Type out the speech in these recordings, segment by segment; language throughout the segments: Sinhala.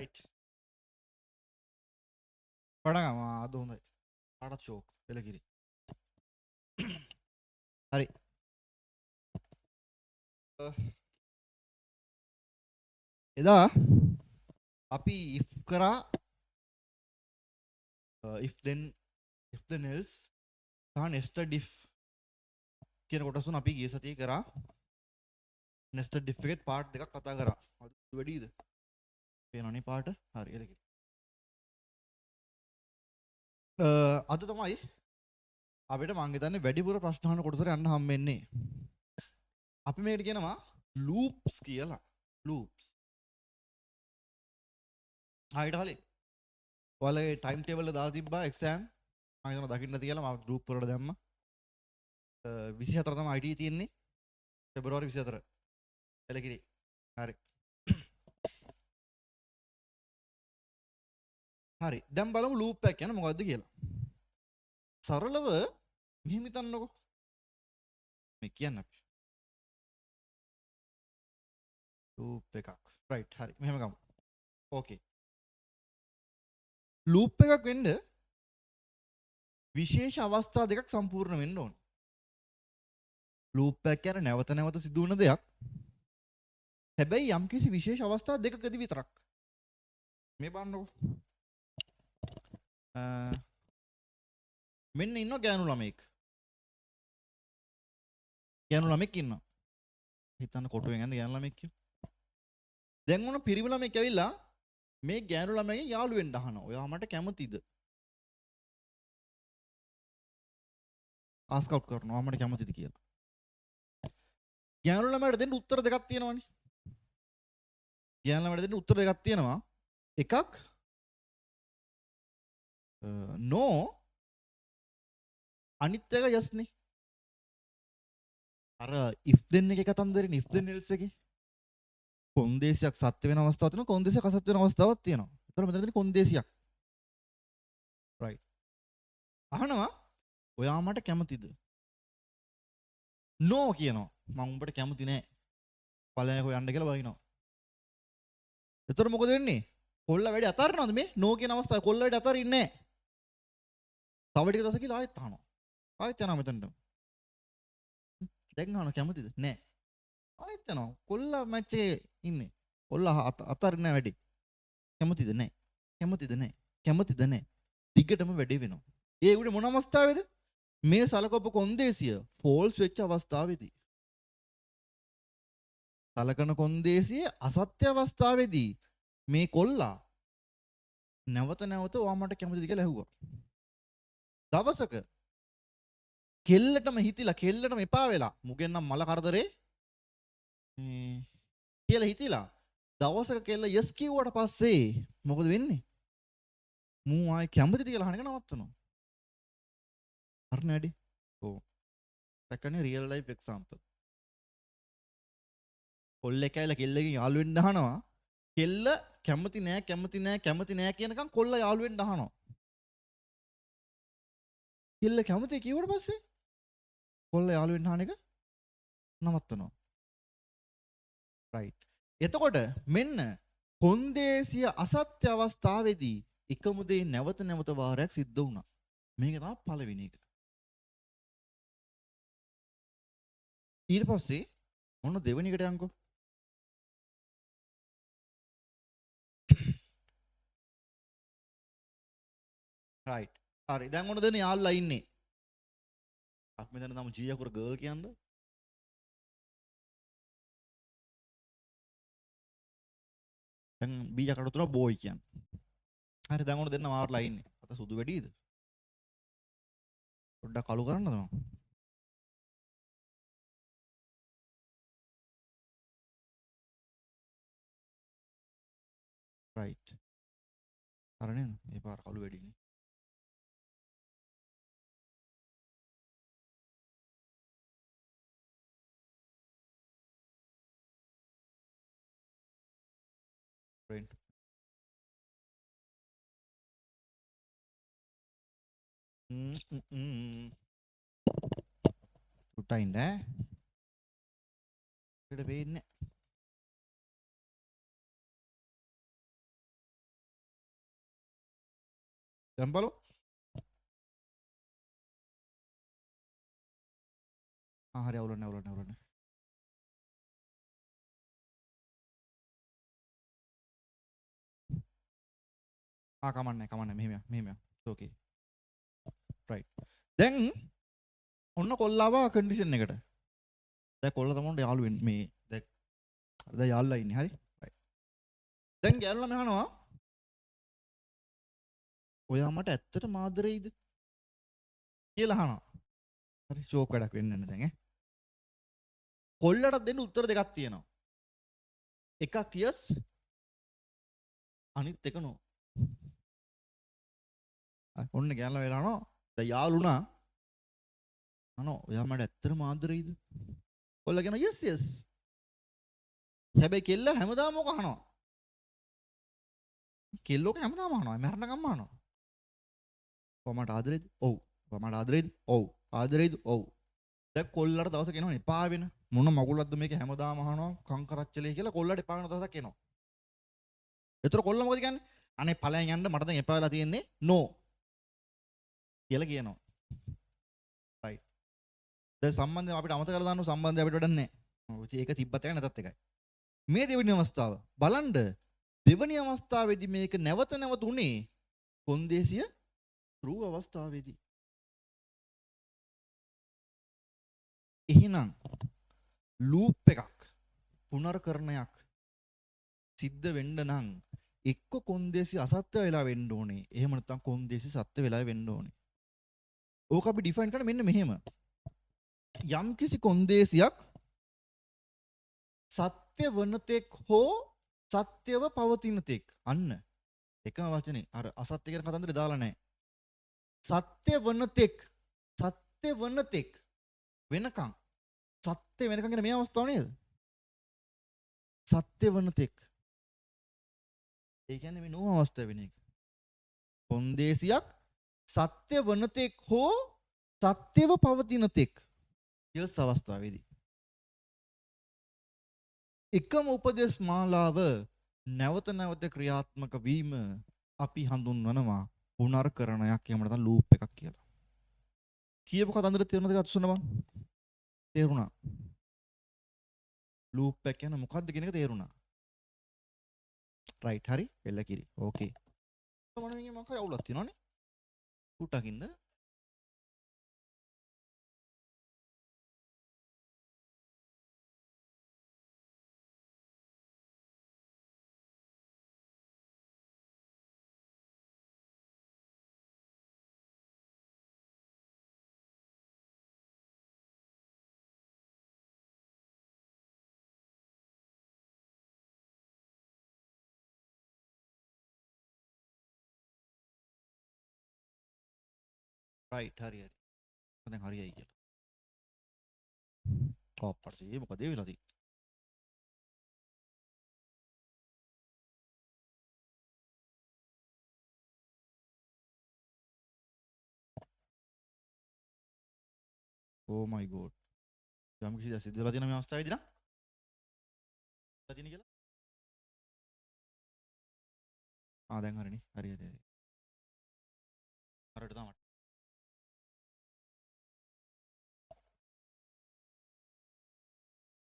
right. පටන් ගමු. අද හොඳයි. කාටත් ෂෝක් පෙළකිරි. හරි. එදා අපි if කරා if then else සහ nested if කියන කොටස් තුන අපි ගිය සතියේ කරා. nested if එකේ part දෙකක් කතා කරා. වැඩිද? පේනවනේ part. හරි එළකිරි. අද තමයි අපිට මං හිතන්නේ වැඩිපුර ප්‍රශ්න අහන කොටසට යන්න හම්බෙන්නේ. අපි මේකට කියනවා loops කියලා. loops. හයිට හලි. ඔයාලගේ ටයිම් ටේබල් එක දාලා තිබ්බා එක්සෑම්. මම හිතනවා දකින්න නැති කියලා මම ගෲප් වලට දැම්මා. 24 තමයි IT තියෙන්නේ. පෙබරවාරි 24. එළකිරි. හරි. හරි. දැන් බලමු ලූප් එකක් කියන්නේ මොකද්ද කියලා. සරලව මෙහෙම හිතන්නකෝ. මේ කියන්න අපි. ලූප් එකක්. රයිට්. හරි. මෙහෙම ගමු. ඕකේ. ලූප් එකක් වෙන්න විශේෂ අවස්ථා දෙකක් සම්පූර්ණ වෙන්න ඕන. ලූප් එකක් කියන්නේ නැවත නැවත සිදුවන දෙයක්. හැබැයි යම්කිසි විශේෂ අවස්ථා දෙකකදී විතරක්. මේ බලන්නකෝ. මෙන්න ඉන්නවා ගෑනු ළමෙක්. ගෑනු ළමෙක් ඉන්නවා. හිතන්න කොටුවෙන් යන්නේ ගෑනු ළමෙක් කියලා. දැන් උන පිරිමි ළමෙක් ඇවිල්ලා මේ ගෑනු ළමයිගෙන් යාළු වෙන්න අහනවා. ඔයා මට කැමතිද? ආස්ක් අවුට් කරනවා. ඔයා මට කැමතිද කියලා. ගෑනු ළමයට දෙන්න උත්තර දෙකක් තියෙනවනේ. ගෑනු ළමයට දෙන්න උත්තර දෙකක් තියෙනවා. එකක් no අනිත් එක yes නේ. අර if then එකේ කතන්දරනේ if then else එකේ. කොන්දේසියක් සත්‍ය වෙන අවස්ථාවක් තියෙනවා කොන්දේසියක් අසත්‍ය වෙන අවස්ථාවක් තියෙනවා. ඒතර මෙතන තියෙන්නේ කොන්දේසියක්. right. අහනවා ඔයා මට කැමතිද? no කියනවා. මම උඹට කැමති නෑ. පළයන්කෝ යන්න කියලා බයිනවා. ඒතර මොකද වෙන්නේ? කොල්ල වැඩි අතාරිනවද මේ? no කියන අවස්ථාවේ කොල්ල වැඩි අතාරින්නේ නෑ. තව ටික දවසක කියලා ආයෙත් අහනවා. ආයෙත් යනවා මෙතනට. දැන් අහනවා කැමතිද? නෑ. ආයෙත් යනවා. කොල්ල මැච් එකේ ඉන්නේ. කොල්ල අතාරින්නේ නෑ වැඩි. කැමතිද? නෑ. කැමතිද? නෑ. කැමතිද? නෑ. දිගටම වැඩි වෙනවා. ඒ උඩ මොන අවස්ථාවේද? මේ සලකපු කොන්දේසිය ෆෝල්ස් වෙච්ච අවස්ථාවේදී. සලකන කොන්දේසිය අසත්‍ය අවස්ථාවේදී මේ කොල්ලා නැවත නැවත ඔයා මට කැමතිද කියලා ඇහුවා. දවසක කෙල්ලටම හිතිලා කෙල්ලටම එපා වෙලා මුගෙන් නම් මල කරදරේ කියලා හිතිලා දවසක කෙල්ල යස් කිව්වට පස්සේ මොකද වෙන්නේ? මූ ආයි කැමතිද කියලා අහන එක නවත්තනවා. හරි නේද? ඔව්. second real life example. කොල්ලෙක් ඇවිල්ලා කෙල්ලගෙන් යාළු වෙන්න අහනවා. කෙල්ල කැමති නෑ කැමති නෑ කැමති නෑ කියනකම් කොල්ල යාළු වෙන්න අහනවා. කෙල්ල කැමති කිව්වට පස්සේ කොල්ල යාළු වෙන්න අහන එක නවත්තනවා. right. එතකොට මෙන්න කොන්දේසිය අසත්‍ය අවස්ථාවේදී එකම දේ නැවත නැවත වාරයක් සිද්ධ වුණා. මේක තමයි පළවෙනි එක. ඊට පස්සේ මොන දෙවෙනි එකට යන්කෝ. right. හරි. දැන් මොන දෙන යාළුලා ඉන්නේ? අපි මෙතන තම ජී අකුර ගර්ල් කියන්නේ. දැන් බී අකුර තුන බෝයි කියන්නේ. හරි දැන් මොන දෙන්න මාර්ලා ඉන්නේ? අත සුදු වැඩිද? පොඩ්ඩක් අලු කරන්නද මම? right. අර නේද? මේ පාර කළු වැඩිනේ. right. උටයින්ද ඈ? ඉතින් වෙන්නේ දැන් බලමු. හරි අවුලන්නේ. කමන්නේ මෙහෙම ඕකේ රයිට්. දැන් ඔන්න කොල්ලාව කන්ඩිෂන් එකට. දැන් කොල්ලා තමයි යාළු වෙන්නේ මේ දැන් යාළුලා ඉන්නේ හරි. රයිට්. දැන් ගෑනුලා මහනවා ඔයා මට ඇත්තට මාදරෙයිද කියලා අහනවා. හරි ෂෝක් වැඩක් වෙන්නේ නැහැ දැන් ඈ. කොල්ලට දෙන්න උත්තර දෙකක් තියෙනවා. එකක් yes අනිත් එක no. ඔන්න ගෑනුලා වෙලා යනවා. දැන් යාළුණා අනෝ ඔයා මට ඇත්තට මාදරෙයිද? කොල්ලා කියනවා yes. හැබැයි කෙල්ල හැමදාම මොක අහනවා. කෙල්ලෝක හැමදාම අහනවා. මරණකම්ම අහනවා. ඔයා මට ආදරෙයිද? ඔව්. ඔයා මට ආදරෙයිද? ඔව්. ආදරෙයිද? ඔව්. දැන් කොල්ලට දවසක් එනවනේ එපා වෙන. මොන මගුලක්ද මේක හැමදාම අහනවා කංකරච්චලේ කියලා කොල්ලට එපා වෙන දවසක් එනවා. ඒතර කොල්ල මොකද කියන්නේ? අනේ ඵලයන් යන්න මට දැන් එපා වෙලා තියෙන්නේ no කියලා කියනවා. රයිට්. දැන් සම්බන්ධය අපිට අමතක කරලා දාන්න සම්බන්ධය අපිට වැඩක් නැහැ. ඒක තිබ්බත් එකයි නැතත් එකයි. මේ දෙවෙනි අවස්ථාව බලන්න දෙවෙනි අවස්ථාවේදී මේක නැවත උනේ කොන්දේසිය true අවස්ථාවේදී. එහෙනම් ලූප් එකක් පුනර්කරණයක් සිද්ධ වෙන්න නම් එක්ක කොන්දේසි අසත්‍ය වෙලා වෙන්න ඕනේ. එහෙම නැත්නම් කොන්දේසි සත්‍ය වෙලා වෙන්න ඕනේ. ඕක අපි ඩිෆයින් කරන්න මෙන්න මෙහෙම. යම් කිසි කොන්දේසියක් සත්‍ය වනතෙක් හෝ සත්‍යව පවතින තෙක්. අන්න එකම වචනේ අර අසත්‍ය කියන කතන්දරේ දාලා නැහැ. සත්‍ය වනතෙක් වෙනකන් සත්‍ය වෙනකන් කියන මේ අවස්ථාව නේද? සත්‍ය වනතෙක්. ඒ කියන්නේ මේ නෝ අවස්ථාව වෙන එක. කොන්දේසියක් සත්‍ය වනතෙක් හෝ සත්‍යව පවතින තෙක්. යස් අවස්ථාවේදී එකම උපදේශ මාලාව නැවත ක්‍රියාත්මක වීම අපි හඳුන්වනවා පුනර්කරණයක් එහෙම නැත්නම් ලූප් එකක් කියලා. කියපු කතන්දර තේරුණාද අත්සුන බං? තේරුණා. ලූප් එක කියන්නේ මොකක්ද කියන එක තේරුණා. රයිට් හරි එල්ල කිරි. ඕකේ. මොන විදිහේ මොකක් හරි අවුලක් තියෙනවනේ. කුටකින්ද රයිට් හරි. දැන් හරියයි කියලා. කොප්පර්සි මොකද ඒ වෙලාදී? Oh my god. යම් කිසි සිද්ධ වෙලා තියෙන මේ අවස්ථාවේදී නම් තියෙන කියලා. දැන් හරිනේ. හරි. හරියට තමයි.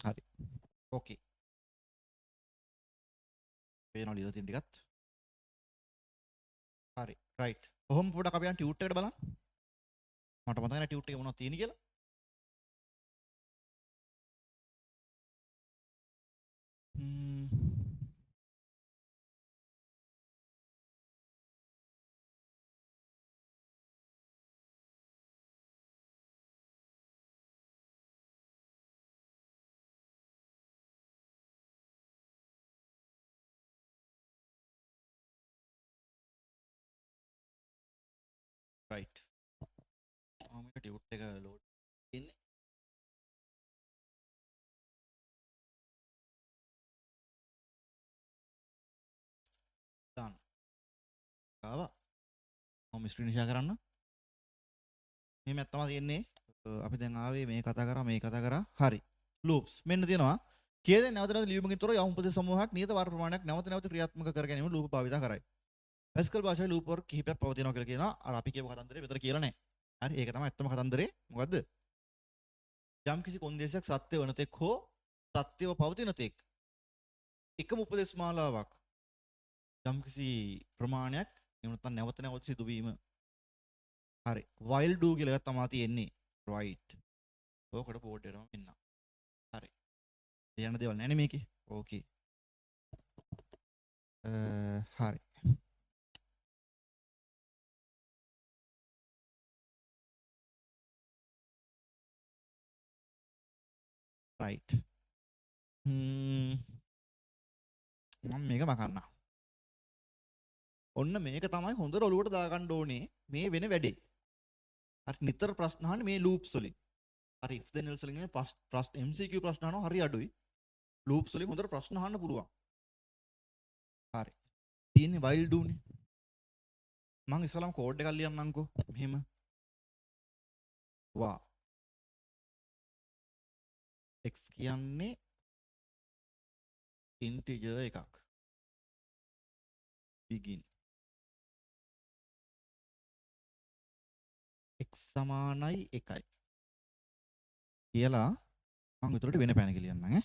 හරි. ඕකේ. පේනවා ලියලා තියෙන ටිකත්. හරි. රයිට්. කොහොම පොඩක් අපි යන් ටියුට් එකට බලන්න. මට මතක නැහැ ටියුට් එකේ මොනවද තියෙන්නේ කියලා. රයිට්. මේක ටියුට් එක ලෝඩ් වෙන්නේ. දාන්න. ආවා. මම ස්ක්‍රීන් ෂෙයා කරන්න. මේ මැත් තමයි තියෙන්නේ. අපි දැන් ආවේ මේ කතා කරා. හරි. ලූප්ස්. මෙන්න තියෙනවා. කේද නැවත ලියුමකින් තොර යම් උපදේශ සමූහයක් නියත වාර ප්‍රමාණයක් නැවත ක්‍රියාත්මක කර ගැනීම ලූප භාවිත කරයි. පැස්කල් භාෂාවේ ලූප් වර්ග කිහිපයක් පවතිනවා කියලා කියනවා. අර අපි කියපු කතන්දරේ විතර කියලා නැහැ. හරි ඒක තමයි ඇත්තම කතන්දරේ. මොකද්ද? යම් කිසි කොන්දේසයක් සත්‍ය වන තෙක් හෝ සත්‍යව පවතින තෙක් එකම උපදේශ මාලාවක් යම් කිසි ප්‍රමාණයක් එහෙම නැත්නම් නැවත නැවත සිදුවීම. හරි. while do කියලා එකක් තමයි තියෙන්නේ. right. ඕකට පොඩ් එකම එන්න. හරි. ලියන්න දේවල් නැහැ නේ මේකේ. ඕකේ. හරි. right. මම මේක මකන්න. ඔන්න මේක තමයි හොඳට ඔලුවට දාගන්න ඕනේ මේ වෙන වැඩේ. හරි නිතර ප්‍රශ්න අහන්නේ මේ ලූප්ස් වලින්. හරි if then else වලින් ප්‍රශ්න MCQ ප්‍රශ්න අහනවා හරි අඩුයි. ලූප්ස් වලින් හොඳට ප්‍රශ්න අහන්න පුළුවන්. හරි. තියෙන්නේ while do නේ. මම ඉස්සලම කෝඩ් එකක් ලියන්නම්කෝ. මෙහෙම. වා. x කියන්නේ integer එකක්. begin x සමානයි 1යි කියලා මම උඩට වෙන පැනක ලියන්නම් ඈ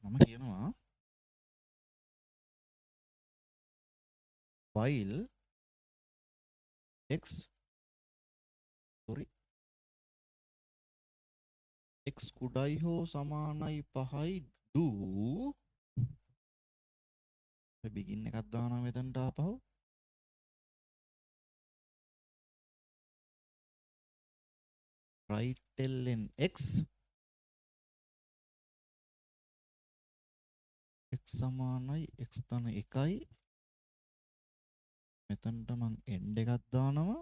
මම කියනවා while x කුඩයි හෝ සමානයි 5යි do begin එකක් දානවා මෙතනට ආපහු right ln x සමානයි x ධන 1යි මෙතනට මං end එකක් දානවා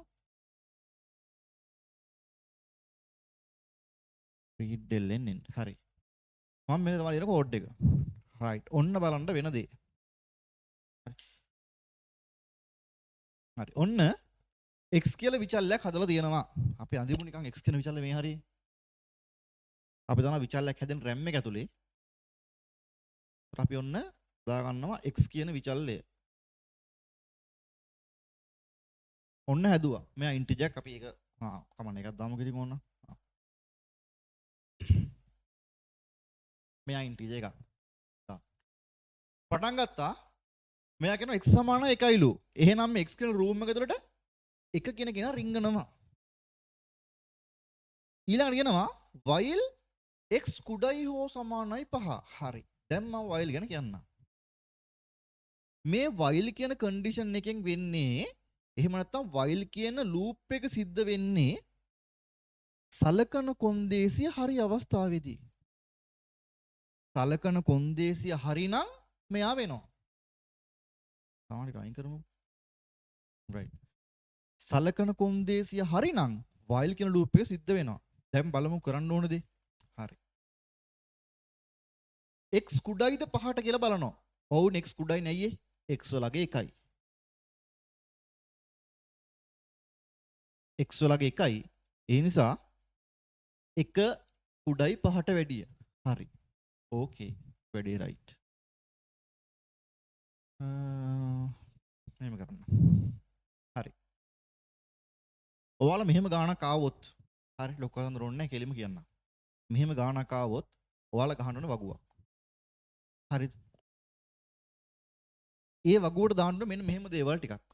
read ln end හරි මම මේක තමයි ලියන කෝඩ් එක right ඔන්න බලන්න වෙන දේ හරි ඔන්න x කියලා විචල්ලයක් හදලා තියෙනවා. අපි අඳිමු නිකන් x කියන විචල්ල මේ හරිය. අපි දන්නවා විචල්ලයක් හැදෙන RAM එක ඇතුලේ. අපි ඔන්න දාගන්නවා x කියන විචල්ලය. ඔන්න හැදුවා. මෙයා ඉන්ටිජර් එකක් අපි ඒක කමන්න එකක් දාමු කිතින් ඕන. මෙයා ඉන්ටිජර් එකක්. පටන් ගත්තා. මෙයා කියනවා x සමාන 1යිලු. එහෙනම් මේ x කියන රූම් එක ඇතුලට එක කියන කෙනා රිංගනවා. ඊළඟට කියනවා while x කුඩයි හෝ සමානයි 5. හරි. දැන් මම while ගැන කියන්නම්. මේ while කියන කන්ඩිෂන් එකෙන් වෙන්නේ එහෙම නැත්නම් while කියන ලූප් එක සිද්ධ වෙන්නේ සලකන කොන්දේසිය හරි අවස්ථාවේදී. සලකන කොන්දේසිය හරිනම් මෙයා වෙනවා. සාමාන්‍යයෙන් අයින් කරමු. right. සලකන කොන්දේසිය හරිනම් while කියන ලූප් එක සිද්ධ වෙනවා. දැන් බලමු කරන්න ඕන දේ. හරි. x කුඩයිද 5ට කියලා බලනවා. ඔව් x කුඩයි නැయ్యේ. x වලගේ 1යි. x වලගේ 1යි. ඒ නිසා 1 කුඩයි 5ට වැඩිය. හරි. ඕකේ. වැඩේ right. මෙහෙම කරන්න. හරි. ඔයාලා මෙහෙම ගානක් ආවොත් හරි ලොකු කතන්දර ඕනේ නැහැ කෙලිම කියන්න. මෙහෙම ගානක් ආවොත් ඔයාලා ගහන්න ඕනේ වගුවක්. හරිද? ඒ වගුවට දාන්න මෙන්න මෙහෙම දේවල් ටිකක්.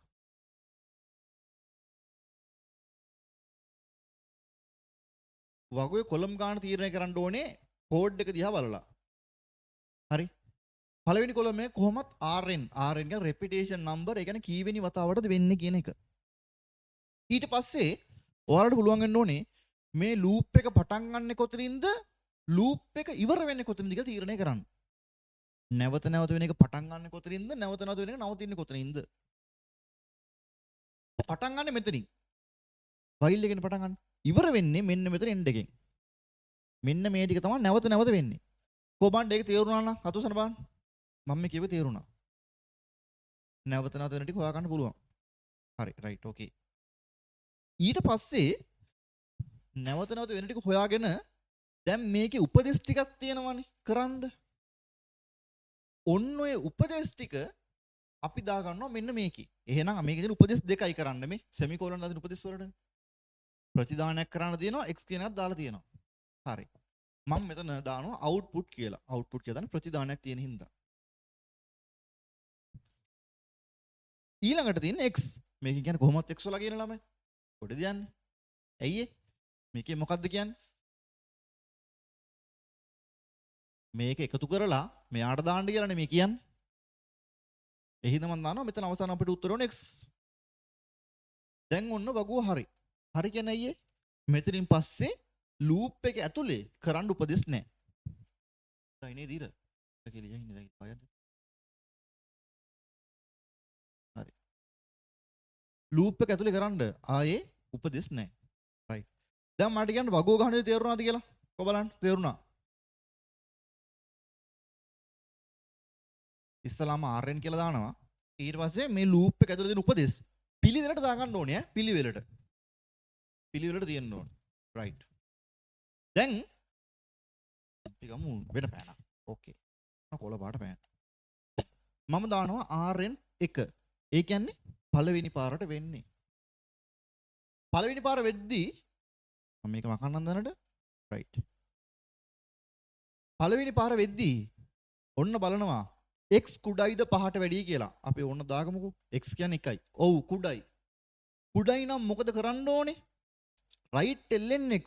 වගුවේ කොලම් ගාන තීරණය කරන්න ඕනේ කෝඩ් එක දිහා බලලා. හරි? පළවෙනි කොලම එක කොහොමත් rn කියන්නේ repetition number ඒ කියන්නේ කීවෙනි වතාවටද වෙන්නේ කියන එක. ඊට පස්සේ ඔයාලට පුළුවන් වෙන්න ඕනේ මේ ලූප් එක පටන් ගන්නෙ කොතනින්ද ලූප් එක ඉවර වෙන්නේ කොතනින්ද කියලා තීරණය කරන්න. නැවත නැවත වෙන එක පටන් ගන්නෙ කොතනින්ද නැවත නැවත වෙන එක නවතින්නේ කොතනින්ද? පටන් ගන්නෙ මෙතනින්. while එකෙන් පටන් ගන්න. ඉවර වෙන්නේ මෙන්න මෙතන end එකෙන්. මෙන්න මේ ටික තමයි නැවත නැවත වෙන්නේ. කොහොමද ඒක තේරුණා නම් හතුසන බලන්න. මම මේ කියවේ තේරුණා. නැවත නැවත වෙන ටික හොයා ගන්න පුළුවන්. හරි right okay. ඊට පස්සේ නැවත නැවත වෙන ටික හොයාගෙන දැන් මේකේ උපදේශ ටිකක් තියෙනවනේ කරන්න. ඔන්න ඔය උපදේශ ටික අපි දා ගන්නවා මෙන්න මේකේ. එහෙනම් මේකේ තියෙන උපදේශ දෙකයි කරන්න මේ සෙමිකෝලන් දාන උපදේශ වලට. ප්‍රතිදානයක් කරන්න තියෙනවා x කියන එකක් දාලා තියෙනවා. හරි. මම මෙතන දානවා output කියලා. output කියලා දාන ප්‍රතිදානයක් තියෙන හින්දා. ඊළඟට තියෙන x. මේකෙන් කියන්නේ කොහොමවත් x වල කියන ළමයි. කොටද යන්නේ? ඇයි ඒ? මේකේ මොකද්ද කියන්නේ? මේක එකතු කරලා මෙයාට දාන්න කියලානේ මේ කියන්නේ. එහිඳ මම දානවා මෙතන අවසාන අපිට උත්තර ඕන x. දැන් ඔන්න වගුව හරි. හරි කියන්නේ අයියේ. මෙතනින් පස්සේ ලූප් එක ඇතුලේ කරන්න උපදෙස් නැහැ. දැන් නේද ඉර? කියලා යන්නේ දැන් පයද? හරි. ලූප් එක ඇතුලේ කරන්න ආයේ උපදෙස් නැහැ. රයිට්. දැන් මට කියන්න වගුව ගහන දේ තේරුණාද කියලා? කො බලන්න තේරුණා. ඉස්සලාම rn කියලා දානවා. ඊට පස්සේ මේ ලූප් එක ඇතුලේ දෙන උපදෙස් පිළිවෙලට දාගන්න ඕනේ ඈ පිළිවෙලට. පිළිවෙලට තියෙන්න ඕනේ. රයිට්. දැන් අපි ගමු වෙන පෑනක්. ඕකේ. කොළ පාට පෑන. මම දානවා rn 1. ඒ කියන්නේ පළවෙනි පාරට වෙන්නේ. පළවෙනි පාර වෙද්දී මම මේක මකන්නම් දැනට. රයිට්. පළවෙනි පාර වෙද්දී ඔන්න බලනවා x කුඩයිද පහට වැඩි කියලා. අපි ඕන්න දාගමුකෝ. x කියන්නේ 1යි. ඔව් කුඩයි. කුඩයි නම් මොකද කරන්න ඕනේ? right ln x.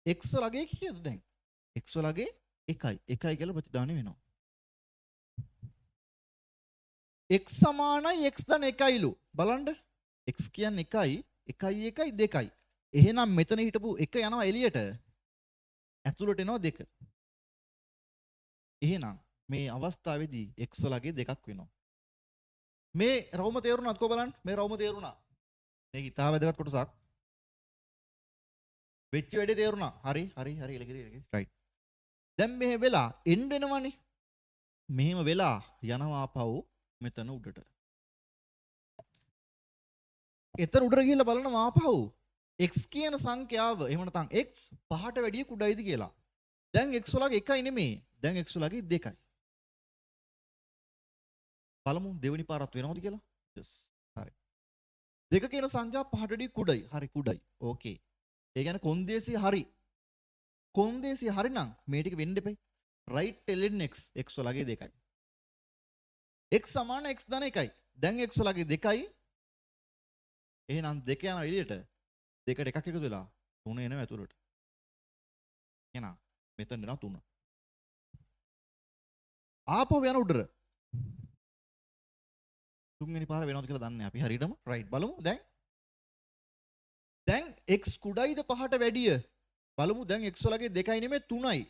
x වලගේ කීයද දැන්? x වලගේ 1යි. 1යි කියලා ප්‍රතිදානෙ වෙනවා. x සමානයි x ධන 1යිලු. බලන්න. x කියන්නේ 1යි. 1යි 1යි 2යි. එහෙනම් මෙතන හිටපු 1 යනවා එළියට. ඇතුළට එනවා 2. එහෙනම් මේ අවස්ථාවේදී x වලගේ දෙකක් වෙනවා. මේ රවුම තේරුණාද කො බලන්න? මේ රවුම තේරුණා. මේක ඉතාල වැදගත් කොටසක්. වෙච්ච වැඩේ තේරුණා. හරි ඉලගිරි. රයිට්. දැන් මෙහෙ වෙලා එන්න වෙනවනේ. මෙහෙම වෙලා යනවා ආපහු මෙතන උඩට. එතන උඩට ගිහිල්ලා බලනවා ආපහු x කියන සංඛ්‍යාව එහෙම නැත්නම් x පහට වැඩිය කුඩයිද කියලා. දැන් x වලගේ 1යි නෙමෙයි. දැන් x වලගේ 2යි. බලමු දෙවෙනි පාරත් වෙනවද කියලා. yes. හරි. 2 කියන සංඛ්‍යාව පහට වැඩිය කුඩයි. හරි කුඩයි. ඕකේ. ඒ කියන්නේ කොන්දේසිය හරි. කොන්දේසිය හරි නම් මේ ටික වෙන්න එපයි. right ln x x වලගේ 2යි. x සමාන x ධන 1යි. දැන් x වලගේ 2යි. එහෙනම් 2 යනවා එළියට. 2ට එකක් එකතු වෙලා 3 එනවා ඇතුළට. එහෙනම් මෙතන එනවා 3. ආපහු යන උඩට. තුන්වෙනි පාර වෙනවද කියලා දන්නේ අපි හරියටම. right බලමු දැන්. දැන් x කුඩයිද පහට වැඩිය. බලමු දැන් x වලගේ 2යි නෙමෙයි 3යි.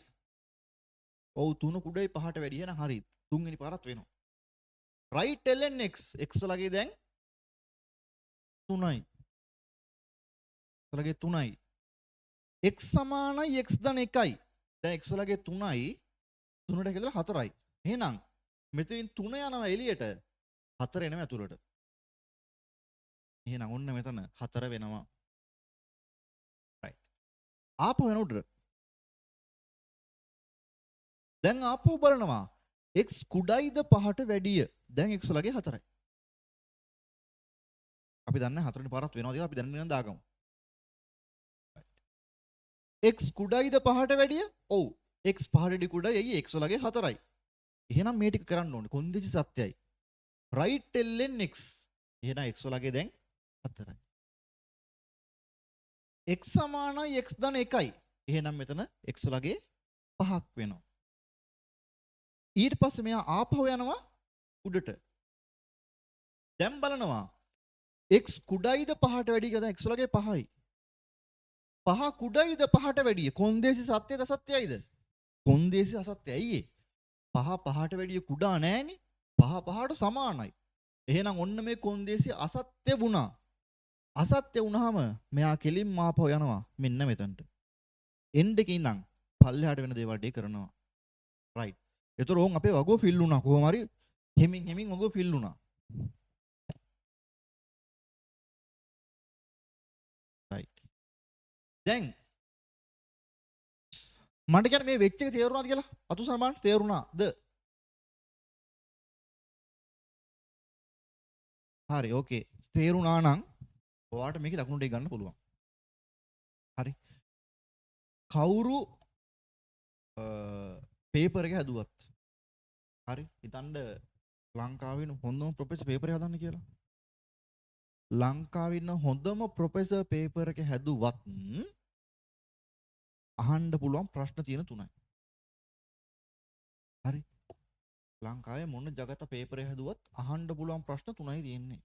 ඔව් 3 කුඩයි පහට වැඩිය නම් හරි. තුන්වෙනි පාරත් වෙනවා. right ln x x වලගේ දැන් 3යි. වලගේ 3යි. x සමානයි x ධන 1යි. දැන් x වලගේ 3යි 3ට කියලා 4යි. එහෙනම් මෙතනින් 3 යනවා එළියට 4 එනවා ඇතුළට. එහෙනම් ඔන්න මෙතන 4 වෙනවා. right. ආපහු යන උඩට. දැන් ආපහු බලනවා x කුඩයිද පහට වැඩිය. දැන් x වලගේ 4යි. අපි දන්නේ 4 වෙනි පාරත් වෙනවා කියලා අපි දැන් මෙන්න දාගමු. x කුඩයිද පහට වැඩිය? ඔව්. x පහටදී කුඩයි. ඇයි x වලගේ 4යි. එහෙනම් මේ ටික කරන්න ඕනේ. කොන්දේසි සත්‍යයි. right ln x. එහෙනම් x වලගේ දැන් 4යි. x සමානයි x ධන 1යි. එහෙනම් මෙතන x වලගේ 5ක් වෙනවා. ඊට පස්සේ මෙයා ආපහු යනවා උඩට. දැන් බලනවා x කුඩයිද පහට වැඩි කියලා x වලගේ 5යි. 5 කුඩයිද පහට වැඩිය. කොන්දේසි සත්‍යද අසත්‍යයිද? කොන්දේසි අසත්‍යයි. 5 පහට වැඩිය කුඩා නෑනේ. 5 පහට සමානයි. එහෙනම් ඔන්න මේ කොන්දේසි අසත්‍ය වුණා. අසත්‍ය වුණාම මෙයා කෙලින්ම ආපහු යනවා මෙන්න මෙතනට. එන්ඩ් එකේ ඉඳන් පල්ලෙහාට වෙන දේවල් ටික කරනවා. රයිට්. ඒතර ඕන් අපේ වගුව ෆිල් වුණා. කොහොම හරි හෙමින් වගුව ෆිල් වුණා. රයිට්. දැන් මට කියන්නේ මේ වෙච්ච එක තේරුණාද කියලා? අතු සමාන තේරුණාද? හරි ඕකේ. තේරුණා නම් ඔයාට මේකේ ලකුණු ටික ගන්න පුළුවන්. හරි. කවුරු පේපර් එක හැදුවත් හරි හිතන්න ලංකාවේ ඉන්න හොඳම ප්‍රොෆෙසර් පේපර් එක හදන්න කියලා. ලංකාවේ ඉන්න හොඳම ප්‍රොෆෙසර් පේපර් එක හැදුවත් අහන්න පුළුවන් ප්‍රශ්න තියෙන තුනයි. හරි. ලංකාවේ මොන జగත පේපර් එක හැදුවත් අහන්න පුළුවන් ප්‍රශ්න තුනයි තියෙන්නේ.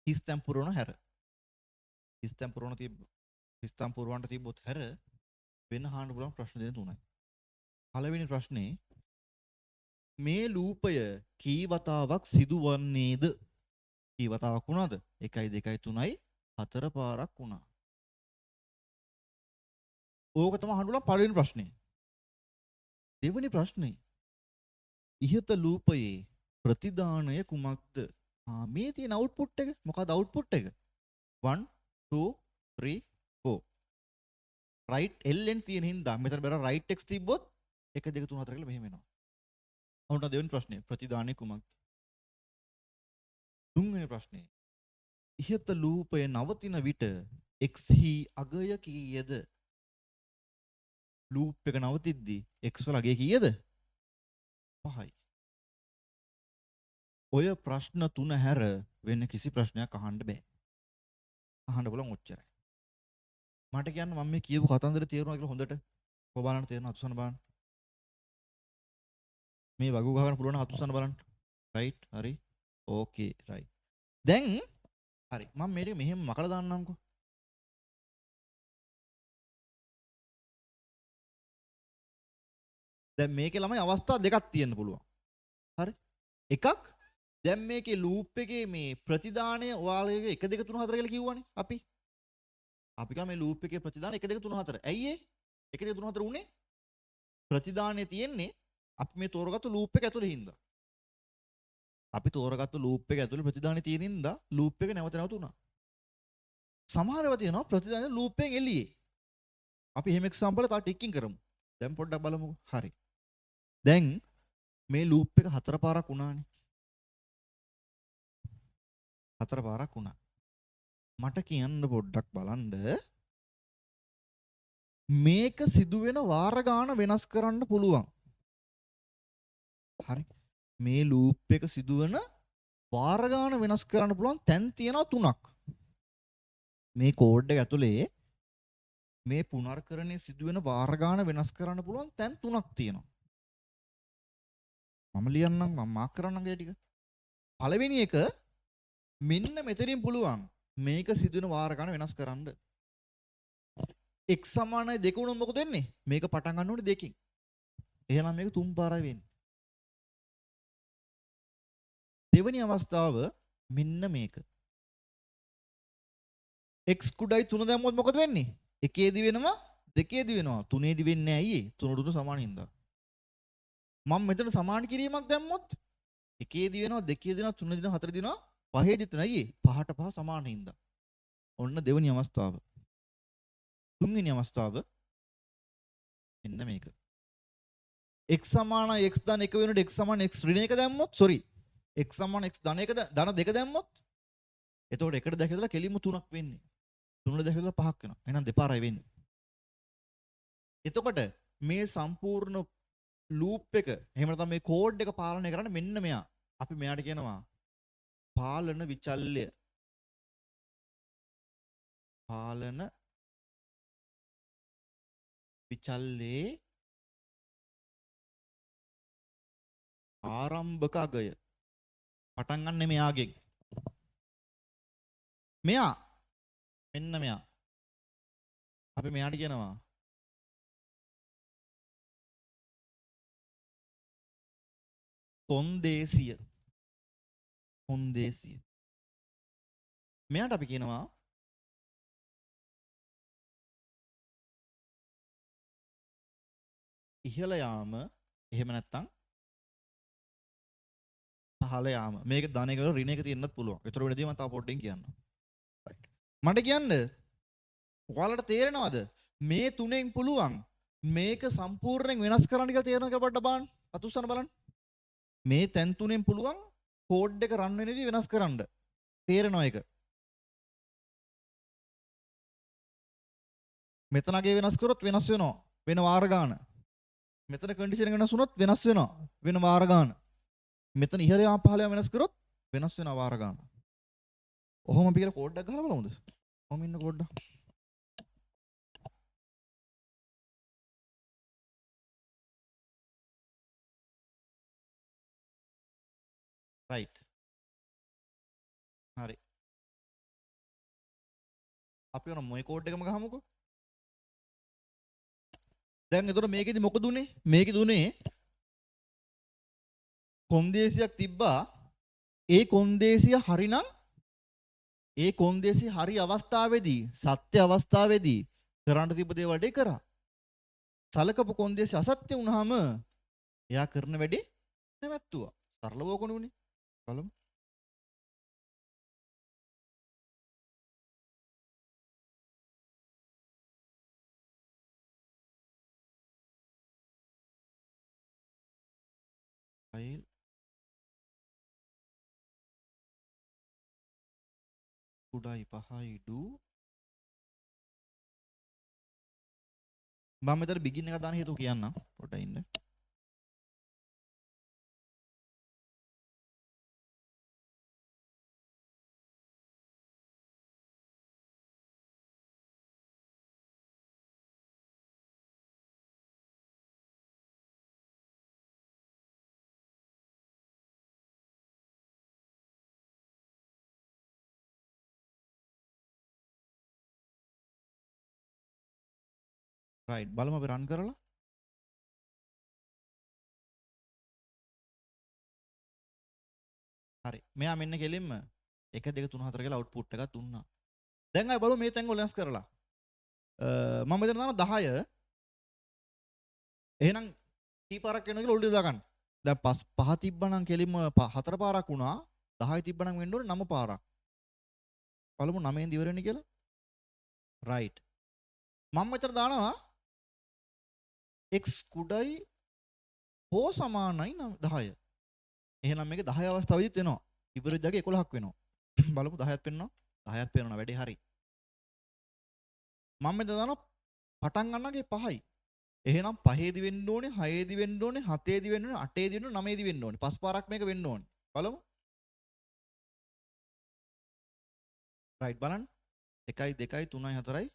හිස්තැන් පුරවන හැර. හිස්තැන් පුරවන්න තිබ්බොත් හැර වෙන අහන්න පුළුවන් ප්‍රශ්න දෙන තුනයි. පළවෙනි ප්‍රශ්නේ මේ ලූපය කී වතාවක් සිදුවන්නේද? කී වතාවක් වුණාද? 1 2 3යි 4 පාරක් වුණා. ඕක තමයි අහන්න පුළුවන් පළවෙනි ප්‍රශ්නේ. දෙවෙනි ප්‍රශ්නේ ඉහත ලූපයේ ප්‍රතිදානය කුමක්ද? මේ තියෙන අවුට්පුට් එක මොකක්ද අවුට්පුට් එක? 1 2 3 4 right ln තියෙන හින්දා මෙතන බර right x තිබ්බොත් 1 2 3 4 කියලා මෙහෙම එනවා. ඔන්න දෙවෙනි ප්‍රශ්නේ ප්‍රතිදානය කුමක්ද? තුන්වෙනි ප්‍රශ්නේ ඉහත ලූපය නවතින විට x හි අගය කීයද? ලූප් එක නවතිද්දී x වල අගය කීයද? 5යි. ඔය ප්‍රශ්න තුන හැර වෙන කිසි ප්‍රශ්නයක් අහන්න බෑ. අහන්න බලන්න ඔච්චරයි. මට කියන්න මම මේ කියපු කතන්දර තේරුණා කියලා හොඳට. කොහොම බලන්න තේරෙනවද? අතුසන බලන්න. මේ වගු ගහගන්න පුළුවන් නම් අතුසන බලන්න. රයිට් හරි. ඕකේ රයිට්. දැන් හරි මම මේක මෙහෙම මකලා දාන්නම්කෝ. දැන් මේකේ ළමයි අවස්ථා දෙකක් තියෙන්න පුළුවන්. හරි. එකක් දැන් මේකේ ලූප් එකේ මේ ප්‍රතිදානය ඔයාලගේ 1 2 3 4 කියලා කිව්වනේ අපි. අපි කම මේ ලූප් එකේ ප්‍රතිදාන 1 2 3 4. ඇයි ඒ? 1 2 3 4 උනේ? ප්‍රතිදානය තියෙන්නේ අපි මේ තෝරගත්තු ලූප් එක ඇතුලේ හින්දා. අපි තෝරගත්තු ලූප් එක ඇතුලේ ප්‍රතිදානය තියෙන හින්දා ලූප් එක නැවත නැවත උනා. සමහර ඒවා තියෙනවා ප්‍රතිදානය ලූප් එකෙන් එළියේ. අපි එහෙම එක්සැම්පල් එක තව ටිකින් කරමු. දැන් පොඩ්ඩක් බලමුකෝ. හරි. දැන් මේ ලූප් එක 4 පාරක් වුණානේ. 4 පාරක් වුණා. මට කියන්න පොඩ්ඩක් බලන්න මේක සිදුවෙන වාර ගාන වෙනස් කරන්න පුළුවන්. හරි. මේ ලූප් එක සිදුවන වාර ගාන වෙනස් කරන්න පුළුවන් තැන් තියෙනවා 3ක්. මේ කෝඩ් එක ඇතුලේ මේ පුනර්කරණය සිදුවෙන වාර ගාන වෙනස් කරන්න පුළුවන් තැන් 3ක් තියෙනවා. මම ලියන්නම් මම මාක් කරන්නම් ඒ ටික. පළවෙනි එක මෙන්න මෙතනින් පුළුවන් මේක සිදුවෙන වාර ගාන වෙනස් කරන්න. x සමානයි 2 වුණොත් මොකද වෙන්නේ? මේක පටන් ගන්න ඕනේ 2කින්. එහෙනම් මේක 3 පාරයි වෙන්නේ. දෙවෙනි අවස්ථාව මෙන්න මේක. x කුඩයි 3 දැම්මොත් මොකද වෙන්නේ? 1 දී වෙනවා 2 දී වෙනවා 3 දී වෙන්නේ ඇයි ඒ? 3 2 සමාන හින්දා. මම මෙතන සමාන කිරීමක් දැම්මොත් 1 දී වෙනවා 2 දී වෙනවා 3 දී වෙනවා 4 දී වෙනවා 5 දී වෙනවා ඇයි? 5ට 5 සමාන හින්දා. ඔන්න දෙවෙනි අවස්ථාව. තුන්වෙනි අවස්ථාව මෙන්න මේක. x සමාන x ධන 1 වෙනුවට x සමාන x ඍණ 1 දැම්මොත් x සමාන x ධන 1 ධන 2 දැම්මොත් එතකොට එකට දැකලා කෙලින්ම 3ක් වෙන්නේ. 3 දැකලා 5ක් වෙනවා. එහෙනම් දෙපාරයි වෙන්නේ. එතකොට මේ සම්පූර්ණ ලූප් එක එහෙම නැත්නම් මේ කෝඩ් එක පාලනය කරන්න මෙන්න මෙයා. අපි මෙයාට කියනවා පාලන විචල්්‍ය. පාලන විචල්්‍යයේ ආරම්භක අගය. පටන් ගන්න මෙයාගෙන්. මෙයා මෙන්න මෙයා. අපි මෙයාට කියනවා කොන්දේසිය. කොන්දේසිය. මෙයාට අපි කියනවා ඉහළ යාම එහෙම නැත්නම් පහළ යාම. මේක ධන එක වල ඍණ එක තියෙන්නත් පුළුවන්. ඒතර වෙලදී මම තව පොඩ්ඩකින් කියන්නම්. රයිට්. මට කියන්න ඔයාලට තේරෙනවද මේ තුනෙන් පුළුවන් මේක සම්පූර්ණයෙන් වෙනස් කරන්න කියලා තේරෙනවද කියලා පොඩ්ඩක් බලන්න. අතුස්සන බලන්න. මේ තැන් තුනෙන් පුළුවන් කෝඩ් එක රන් වෙන විදිහ වෙනස් කරන්න. තේරෙනවා ඒක. මෙතන අගේ වෙනස් කරොත් වෙනස් වෙනවා. වෙන වාර ගන්න. මෙතන කන්ඩිෂන් එක වෙනස් වුණොත් වෙනස් වෙනවා. වෙන වාර ගන්න. මෙතන ඉහළ යාම පහළ යාම වෙනස් කරොත් වෙනස් වෙනවා වාර ගන්න. ඔහොම අපි කියලා කෝඩ් එකක් ගහලා බලමුද? කොහොම ඉන්න කෝඩ් එක? රයිට්. හරි. අපි ඔන්න මොයි කෝඩ් එකම ගහමුකෝ. දැන් එතකොට මේකෙදි මොකද උනේ? මේකෙදි උනේ කොන්දේසියක් තිබ්බා. ඒ කොන්දේසිය හරිනම් ඒ කොන්දේසිය හරි අවස්ථාවේදී සත්‍ය අවස්ථාවේදී කරන්න තිබ්බ දේවල් ටික කරා. සලකපු කොන්දේසිය අසත්‍ය වුණාම එයා කරන වැඩේ නැවැත්තුවා. සරලව ඕකනේ උනේ. බලමු. ෆයිල් කුඩායි පහයි ඩු මම මෙතන බිගින් එක දාන හේතුව කියන්නම් පොඩ්ඩක් ඉන්න. රයිට් බලමු අපි රන් කරලා. හරි. මෙයා මෙන්න කෙලින්ම 1 2 3 4 කියලා අවුට්පුට් එකක් දුන්නා. දැන් ආයෙ බලමු මේ තැන් වල වෙනස් කරලා. මම මෙතන දානවා 10. එහෙනම් කී පාරක් වෙනවද කියලා ඔල්ඩි දාගන්න. දැන් 5 තිබ්බනම් කෙලින්ම 4 පාරක් වුණා. 10 තිබ්බනම් වෙන්න ඕනේ 9 පාරක්. බලමු 9ෙන් ඉවර වෙන්නේ කියලා. රයිට්. මම මෙතන දානවා x කුඩයි හෝ සමානයි 10. එහෙනම් මේක 10 අවස්ථාවෙදිත් එනවා. ඉවරෙජ් එකේ 11ක් වෙනවා. බලමු 10ක් පෙන්නනවා. 10ක් පේනවා වැඩි හරි. මම මෙතන දානවා පටන් ගන්නගේ 5යි. එහෙනම් 5 දී වෙන්න ඕනේ, 6 දී වෙන්න ඕනේ, 7 දී වෙන්න ඕනේ, 8 දී වෙන්න ඕනේ, 9 දී වෙන්න ඕනේ. 5 පාරක් මේක වෙන්න ඕනේ. බලමු. රයිට් බලන්න. 1යි 2යි 3යි 4යි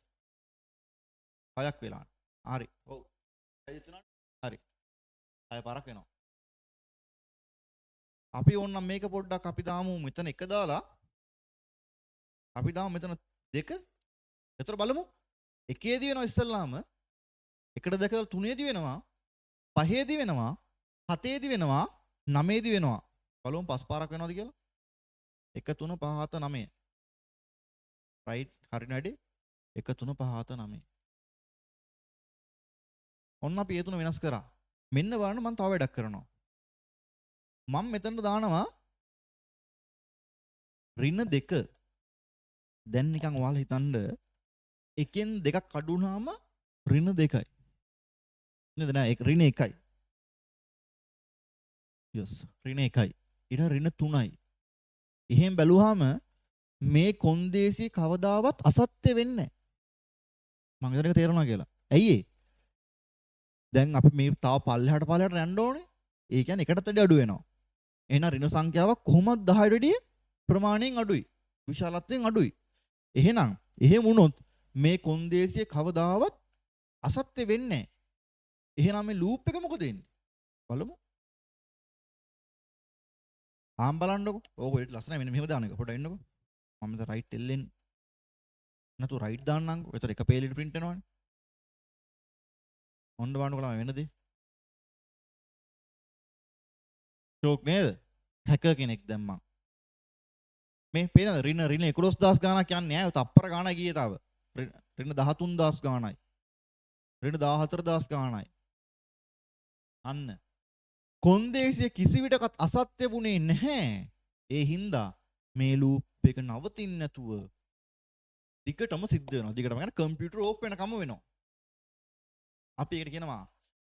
6ක් වෙලා. හරි. ඔව්. 6 තුනක්. හරි. 6 පාරක් වෙනවා. අපි ඕන්නම් මේක පොඩ්ඩක් අපි දාමු මෙතන 1 දාලා අපි දාමු මෙතන 2. එතකොට බලමු 1 දී වෙනවා ඉස්සල්ලාම 1ට 2 3 දී වෙනවා 5 දී වෙනවා 7 දී වෙනවා 9 දී වෙනවා. බලමු 5 පාරක් වෙනවද කියලා. 1 3 5 7 9. රයිට් හරිනේ වැඩි. 1 3 5 7 9. ඔන්න අපි ඒ තුන වෙනස් කරා. මෙන්න බලන්න මම තව වැඩක් කරනවා. මම මෙතනට දානවා ඍණ 2. දැන් නිකන් ඔයාලා හිතන්න එකෙන් දෙකක් අඩු වුණාම ඍණ 2යි. නේද නෑ ඒක ඍණ 1යි. යස් ඍණ 1යි. ඊට ඍණ 3යි. එහෙන් බැලුවාම මේ කොන්දේසි කවදාවත් අසත්‍ය වෙන්නේ නැහැ. මම හිතන එක තේරෙනවා කියලා. ඇයි ඒ? දැන් අපි මේ තව පල්ලෙහාට යන්න ඕනේ. ඒ කියන්නේ එකටත් වැඩි අඩු වෙනවා. එහෙනම් ඍණ සංඛ්‍යාවක් කොහොමද 10ට වැඩිය ප්‍රමාණයෙන් අඩුයි. විශාලත්වයෙන් අඩුයි. එහෙනම් එහෙම වුණොත් මේ කොන්දේසිය කවදාවත් අසත්‍ය වෙන්නේ නැහැ. එහෙනම් මේ ලූප් එක මොකද වෙන්නේ? බලමු. ආම් බලන්නකො. ඕක වෙලට ලස්සනයි මෙන්න මෙහෙම දාන එක. පොඩ්ඩක් ඉන්නකො. මම මෙතන රයිට් එල්ලෙන් නැතු රයිට් දාන්නම්කො. ඒතර එක පේලෙට print වෙනවනේ. ඔන්න බලන්නකො ළමයි වෙන දේ. ෂෝක් නේද? හැකර් කෙනෙක් දැම්මා. මේ පේනද ඍණ 11000 ගාණක් යන්නේ නැහැ. තප්පර ගාණක් ගියේ තාව. ඍණ 13000 ගාණයි. ඍණ 14000 ගාණයි. අන්න. කොන්දේසිය කිසි විටකත් අසත්‍ය වුණේ නැහැ. ඒ හින්දා මේ ලූප් එක නවතින්නේ නැතුව දිගටම සිද්ධ වෙනවා. දිගටම කියන්නේ කම්පියුටර් ඕෆ් වෙනකම වෙනවා. අපි ඒකට කියනවා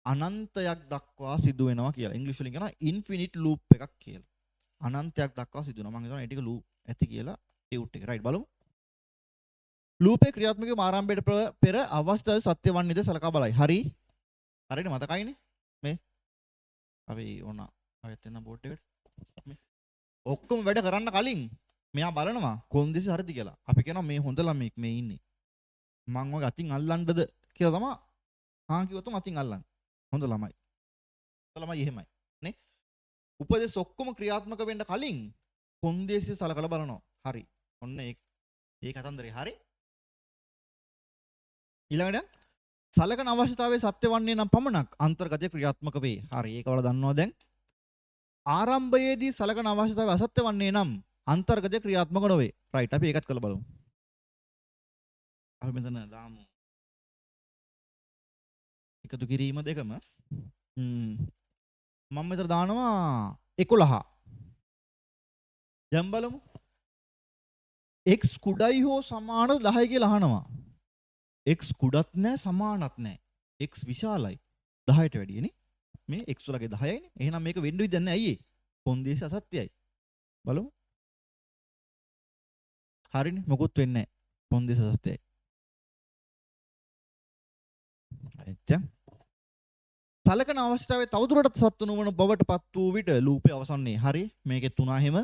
අනන්තයක් දක්වා සිදු වෙනවා කියලා. ඉංග්‍රීසි වලින් කියනවා ඉන්ෆිනිට් ලූප් එකක් කියලා. අනන්තයක් දක්වා සිදු වෙනවා. මම හිතනවා ඒ ටික ලූප් ඇති කියලා ටියුට් එක. රයිට් බලමු. ලූපේ ක්‍රියාත්මක වීම ආරම්භයට පෙර අවස්ථාවේ සත්‍ය වන්නේද සලකා බලයි. හරි. හරියට මතකයිනේ. මේ අපි ඕන ආයෙත් එන්න බෝඩ් එකට. මේ ඔක්කොම වැඩ කරන්න කලින් මෙයා බලනවා කොන්දේසි හරිද කියලා. අපි කියනවා මේ හොඳ ළමෙක් මේ ඉන්නේ. මං වගේ අතින් අල්ලන්නද කියලා තමයි හා කිව්වොත් අතින් අල්ලන්න. හොඳ ළමයි. හොඳ ළමයි එහෙමයි. නේ? උපදේශ ඔක්කොම ක්‍රියාත්මක වෙන්න කලින් කොන්දේසිය සලකලා බලනවා. හරි. ඔන්න ඒ කතන්දරේ හරි. ඊළඟට සලකන අවශ්‍යතාවයේ සත්‍ය වන්නේ නම් පමණක් අන්තර්ගතය ක්‍රියාත්මක වේ. හරි. ඒක වල දන්නවා දැන්. ආරම්භයේදී සලකන අවශ්‍යතාවය අසත්‍ය වන්නේ නම් අන්තර්ගතය ක්‍රියාත්මක නොවේ. රයිට්. අපි ඒකත් කරලා බලමු. අපි මෙතන දාමු. එකතු කිරීම දෙකම මම මෙතන දානවා 11. දැන් බලමු. x කුඩයි හෝ සමාන 10 කියලා අහනවා. x කුඩත් නැහැ සමානත් නැහැ. x විශාලයි. 10ට වැඩිය නේ. මේ x වලගේ 10යිනේ. එහෙනම් මේක වෙන්න විදියක් නැහැ. අයියේ. කොන්දේසි අසත්‍යයි. බලමු. හරිනේ. මොකුත් වෙන්නේ නැහැ. කොන්දේසි අසත්‍යයි. right. සලකන අවස්ථාවේ තවදුරටත් සත්‍ය නොවන බවට පත් වූ විට ලූපේ අවසන්නේ. හරි. මේකේ 3 හැම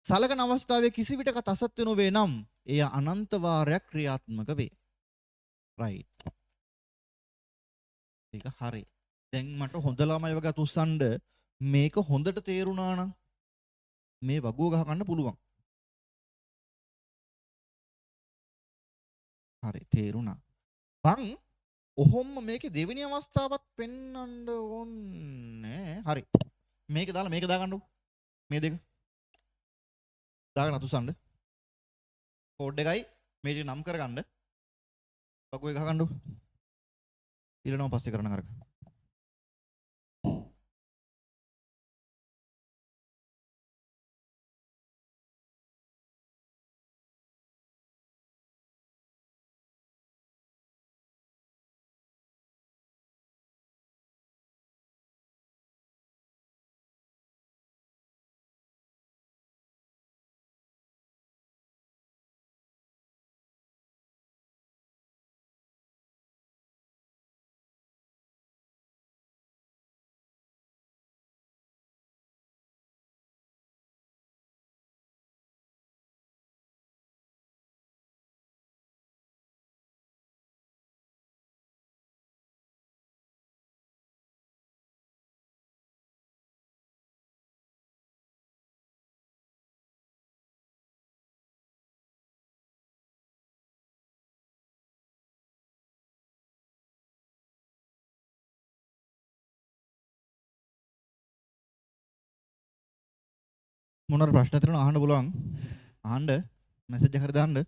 සලකන අවස්ථාවේ කිසි විටක අසත්‍ය නොවේ නම් එය අනන්ත වාරයක් ක්‍රියාත්මක වේ. right. ඒක හරි. දැන් මට හොඳ ළමයි වගේ අතුස්සන්න මේක හොඳට තේරුණා නම් මේ වගුව ගහ ගන්න පුළුවන්. හරි තේරුණා. මං ඔහොම මේකේ දෙවෙනි අවස්ථාවත් පෙන්වන්න ඕනේ. හරි. මේක දාලා මේක දාගන්නකො. මේ දෙක. දාගෙන අතුස්සන්න. කෝඩ් එකයි මේ ටික නම් කරගන්න. වගුවේ ගහ ගන්නකො. ඊළඟව පස්සේ කරන කරක. මොනවාර ප්‍රශ්න තියෙනවා අහන්න පුළුවන්. අහන්න මැසේජ් එක හරි දාන්න.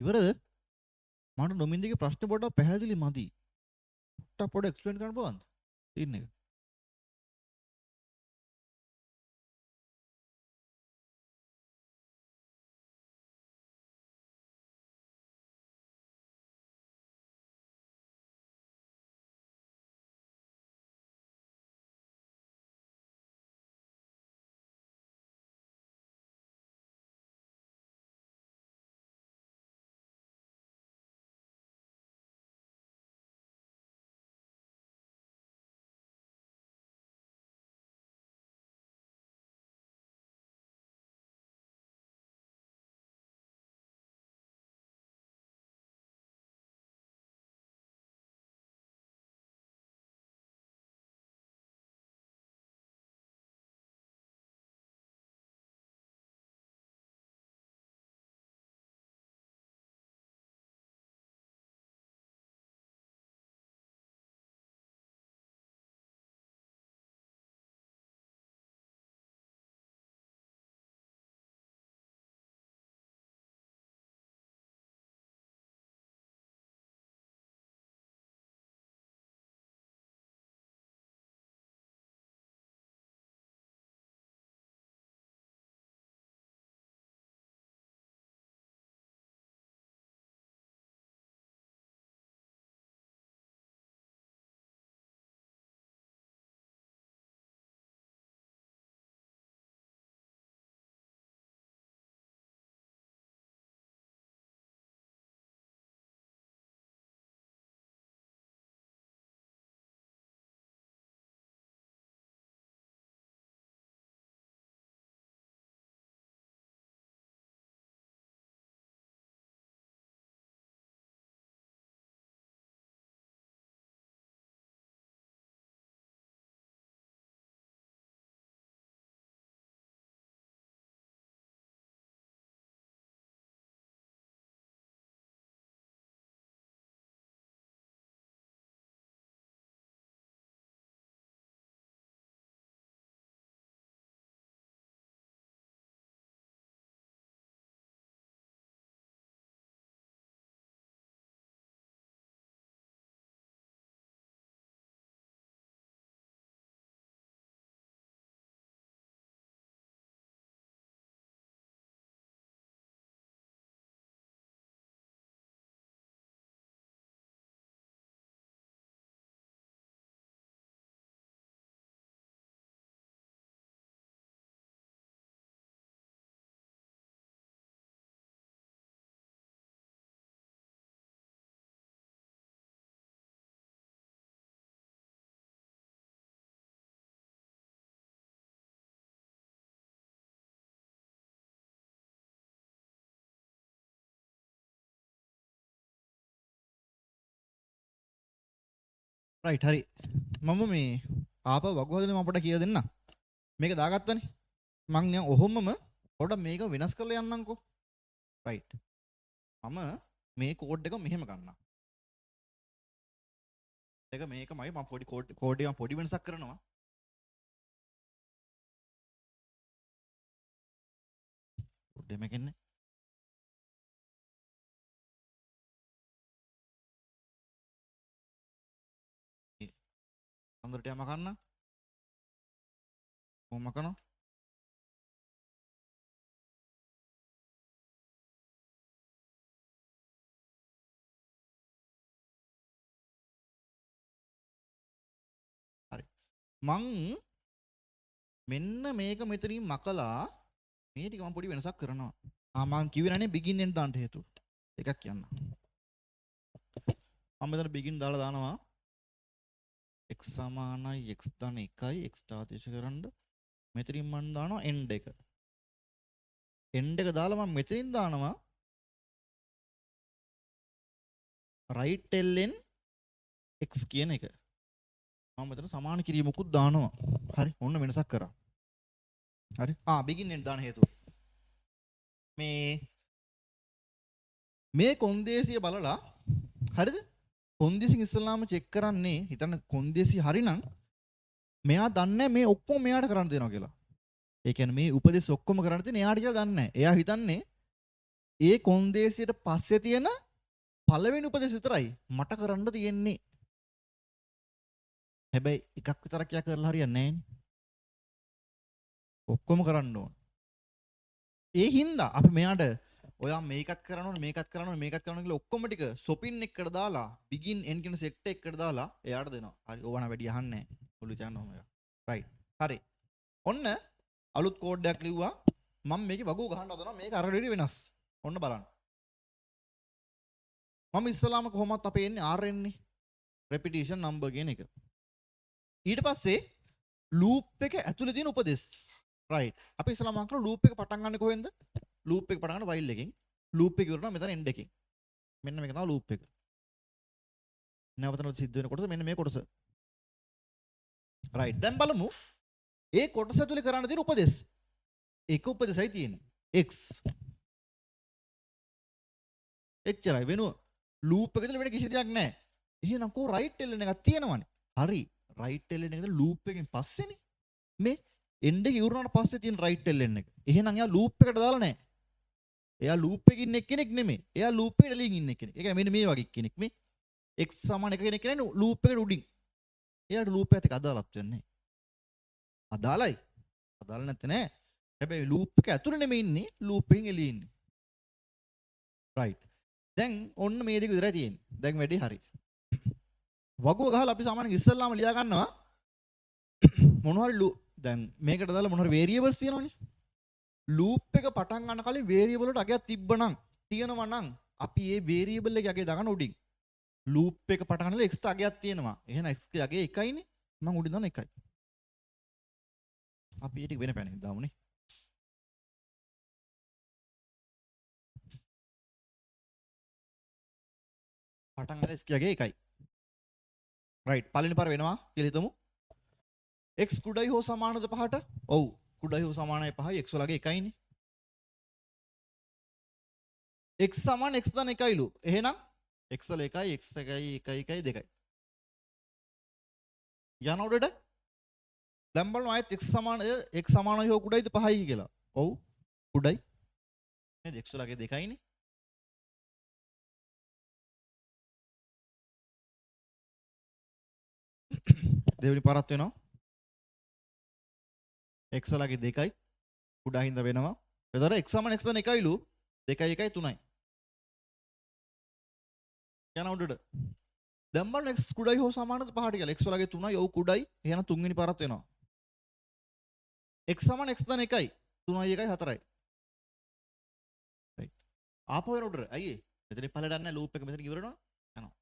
ඉවරද? මට නොමින්දගේ ප්‍රශ්න පොඩ්ඩක් පැහැදිලි මදි. පොඩ්ඩක් එක්ස්ප්ලেইন කරන්න පුළුවන්ද? තියෙන එක. රයිට් හරි. මම මේ ආපහු වගුවදනේ මම පොඩ්ඩක් කියලා දෙන්න. මේක දාගත්තනේ. මං නිකන් ඔහොමම පොඩ්ඩක් මේක වෙනස් කරලා යන්නම්කෝ. රයිට්. මම මේ කෝඩ් එක මෙහෙම ගන්නවා. ඒක මේකමයි මම පොඩි කෝඩ් එක පොඩි වෙනසක් කරනවා. කෝඩ් එක මේකෙන්නේ. අන්දරට යම ගන්න. කොහොම කරනවා? හරි. මං මෙන්න මේක මෙතනින් මකලා මේ ටික මම පොඩි වෙනසක් කරනවා. මං කිව්වේ නෑනේ begin end දාන්න හේතුව. එකක් කියන්න. මම මෙතන begin දාලා දානවා. x සමානයි x ධන 1යි x ආදේශ කරන්න. මෙතනින් මම දානවා end එක. end එක දාලා මම මෙතනින් දානවා right ln x කියන එක. මම මෙතන සමාන කිරීමකුත් දානවා. හරි. ඔන්න වෙනසක් කරා. හරි. begin end දාන හේතුව. මේ කොන්දේසිය බලලා හරිද? කොන්දේසියෙන් ඉස්සෙල්ලාම චෙක් කරන්නේ හිතන්න කොන්දේසිය හරිනම් මෙයා දන්නේ මේ ඔක්කොම මෙයාට කරන්න දෙනවා කියලා. ඒ කියන්නේ මේ උපදේශ ඔක්කොම කරන්න තියෙන එයාට කියලා දන්නේ නැහැ. එයා හිතන්නේ ඒ කොන්දේසියට පස්සේ තියෙන පළවෙනි උපදේශ විතරයි මට කරන්න තියෙන්නේ. හැබැයි එකක් විතරක් යා කරලා හරියන්නේ නැහැ. ඔක්කොම කරන්න ඕන. ඒ හින්දා අපි මෙයාට ඔයා මේකත් කරන්න ඕන මේකත් කරන්න ඕන මේකත් කරන්න ඕන කියලා ඔක්කොම ටික shopping එකකට දාලා begin end කියන set එකකට දාලා එයාට දෙනවා. හරි ඕවන වැඩි අහන්නේ නැහැ. ඔලු චාන්න ඕම එක. right. හරි. ඔන්න අලුත් කෝඩ් එකක් ලිව්වා. මම මේකේ වගුව ගහන්න හදනවා. මේක අර දෙවිඩ වෙනස්. ඔන්න බලන්න. මම ඉස්සලාම කොහොමත් අපේ එන්නේ RN නේ. repetition number කියන එක. ඊට පස්සේ loop එක ඇතුලේ තියෙන උපදෙස්. right. අපි ඉස්සලාම අහන loop එක පටන් ගන්න කොහෙන්ද? loop එක පටන් ගන්න while එකෙන්. loop එක ඉවරනවා මෙතන end එකෙන්. මෙන්න මේක තමයි loop එක. නැවතන සිද්ධ වෙන කොටස මෙන්න මේ කොටස. right. දැන් බලමු. ඒ කොටස ඇතුලේ කරන්න තියෙන උපදෙස්. එක උපදෙසයි තියෙන්නේ. x. එච්චරයි වෙනුව loop එක ඇතුලේ වෙන කිසි දෙයක් නැහැ. එහෙනම් කෝ right ln එකක් තියෙනවනේ. හරි. right ln එකද loop එකෙන් පස්සේනේ. මේ end එක ඉවරනාට පස්සේ තියෙන right ln එක. එහෙනම් යා loop එකට දාලා නැහැ. එයා loop එකේ ඉන්න කෙනෙක් නෙමෙයි. එයා loop එකට එළියෙන් ඉන්න කෙනෙක්. ඒ කියන්නේ මෙන්න මේ වගේ කෙනෙක්. මේ x සමාන 1 කෙනෙක් කියන්නේ loop එකට උඩින්. එයාට loop එකත් එක්ක අදාළත් වෙන්නේ නැහැ. අදාළයි. අදාළ නැත්te නෑ. හැබැයි loop එක ඇතුළේ නෙමෙයි ඉන්නේ. loop එකෙන් එළියේ ඉන්නේ. right. දැන් ඔන්න මේ දෙක විතරයි තියෙන්නේ. දැන් වැඩි හරි. වගුව ගහලා අපි සාමාන්‍යයෙන් ඉස්සල්ලාම ලියා ගන්නවා මොන හරි දැන් මේකට දාලා මොන හරි variables තියෙනවනේ. loop එක පටන් ගන්න කලින් variable වලට අගයක් තිබ්බනම් තියෙනවා නම් අපි ඒ variable එකේ අගය දාගන්න උඩින්. loop එක පටන් ගන්නලා x අගයක් තියෙනවා. එහෙනම් x ගේ අගය 1යිනේ. මම උඩින් දාන 1යි. අපි ඒක වෙන පැනකින් දාමුනේ. පටන් ගන්න x ගේ අගය 1යි. right. පළවෙනි පාර වෙනවා කියලා හිතමු. x කුඩයි හෝ සමානද 5ට? ඔව්. කුඩයි හෝ සමානයි 5යි x වලගේ 1යිනේ. x සමාන x දන 1යිලු. එහෙනම් x වල 1යි x 1යි 1යි 1යි 2යි. යන උඩට දැන් බලමු ආයෙත් x සමානයි හෝ කුඩයිද 5යි කියලා. ඔව්. කුඩයි. නේද x වලගේ 2යිනේ. දෙවෙනි පාරත් වෙනවා. x වලගේ 2යි කුඩා හින්දා වෙනවා. එතකොට x සමාන x දන 1යිලු. 2යි 1යි 3යි. යන උඩට දැන් බලන්න x කුඩයි හෝ සමානද 5ට කියලා. x වලගේ 3යි ඔව් කුඩයි. එහෙනම් තුන්වෙනි පාරත් වෙනවා. x සමාන x දන 1යි 3යි 1යි 4යි. right. ආපහු වෙන උඩට. අයියේ. මෙතන පළලට යන්නේ ලූප් එක මෙතන ඉවර වෙනවා. යනවා.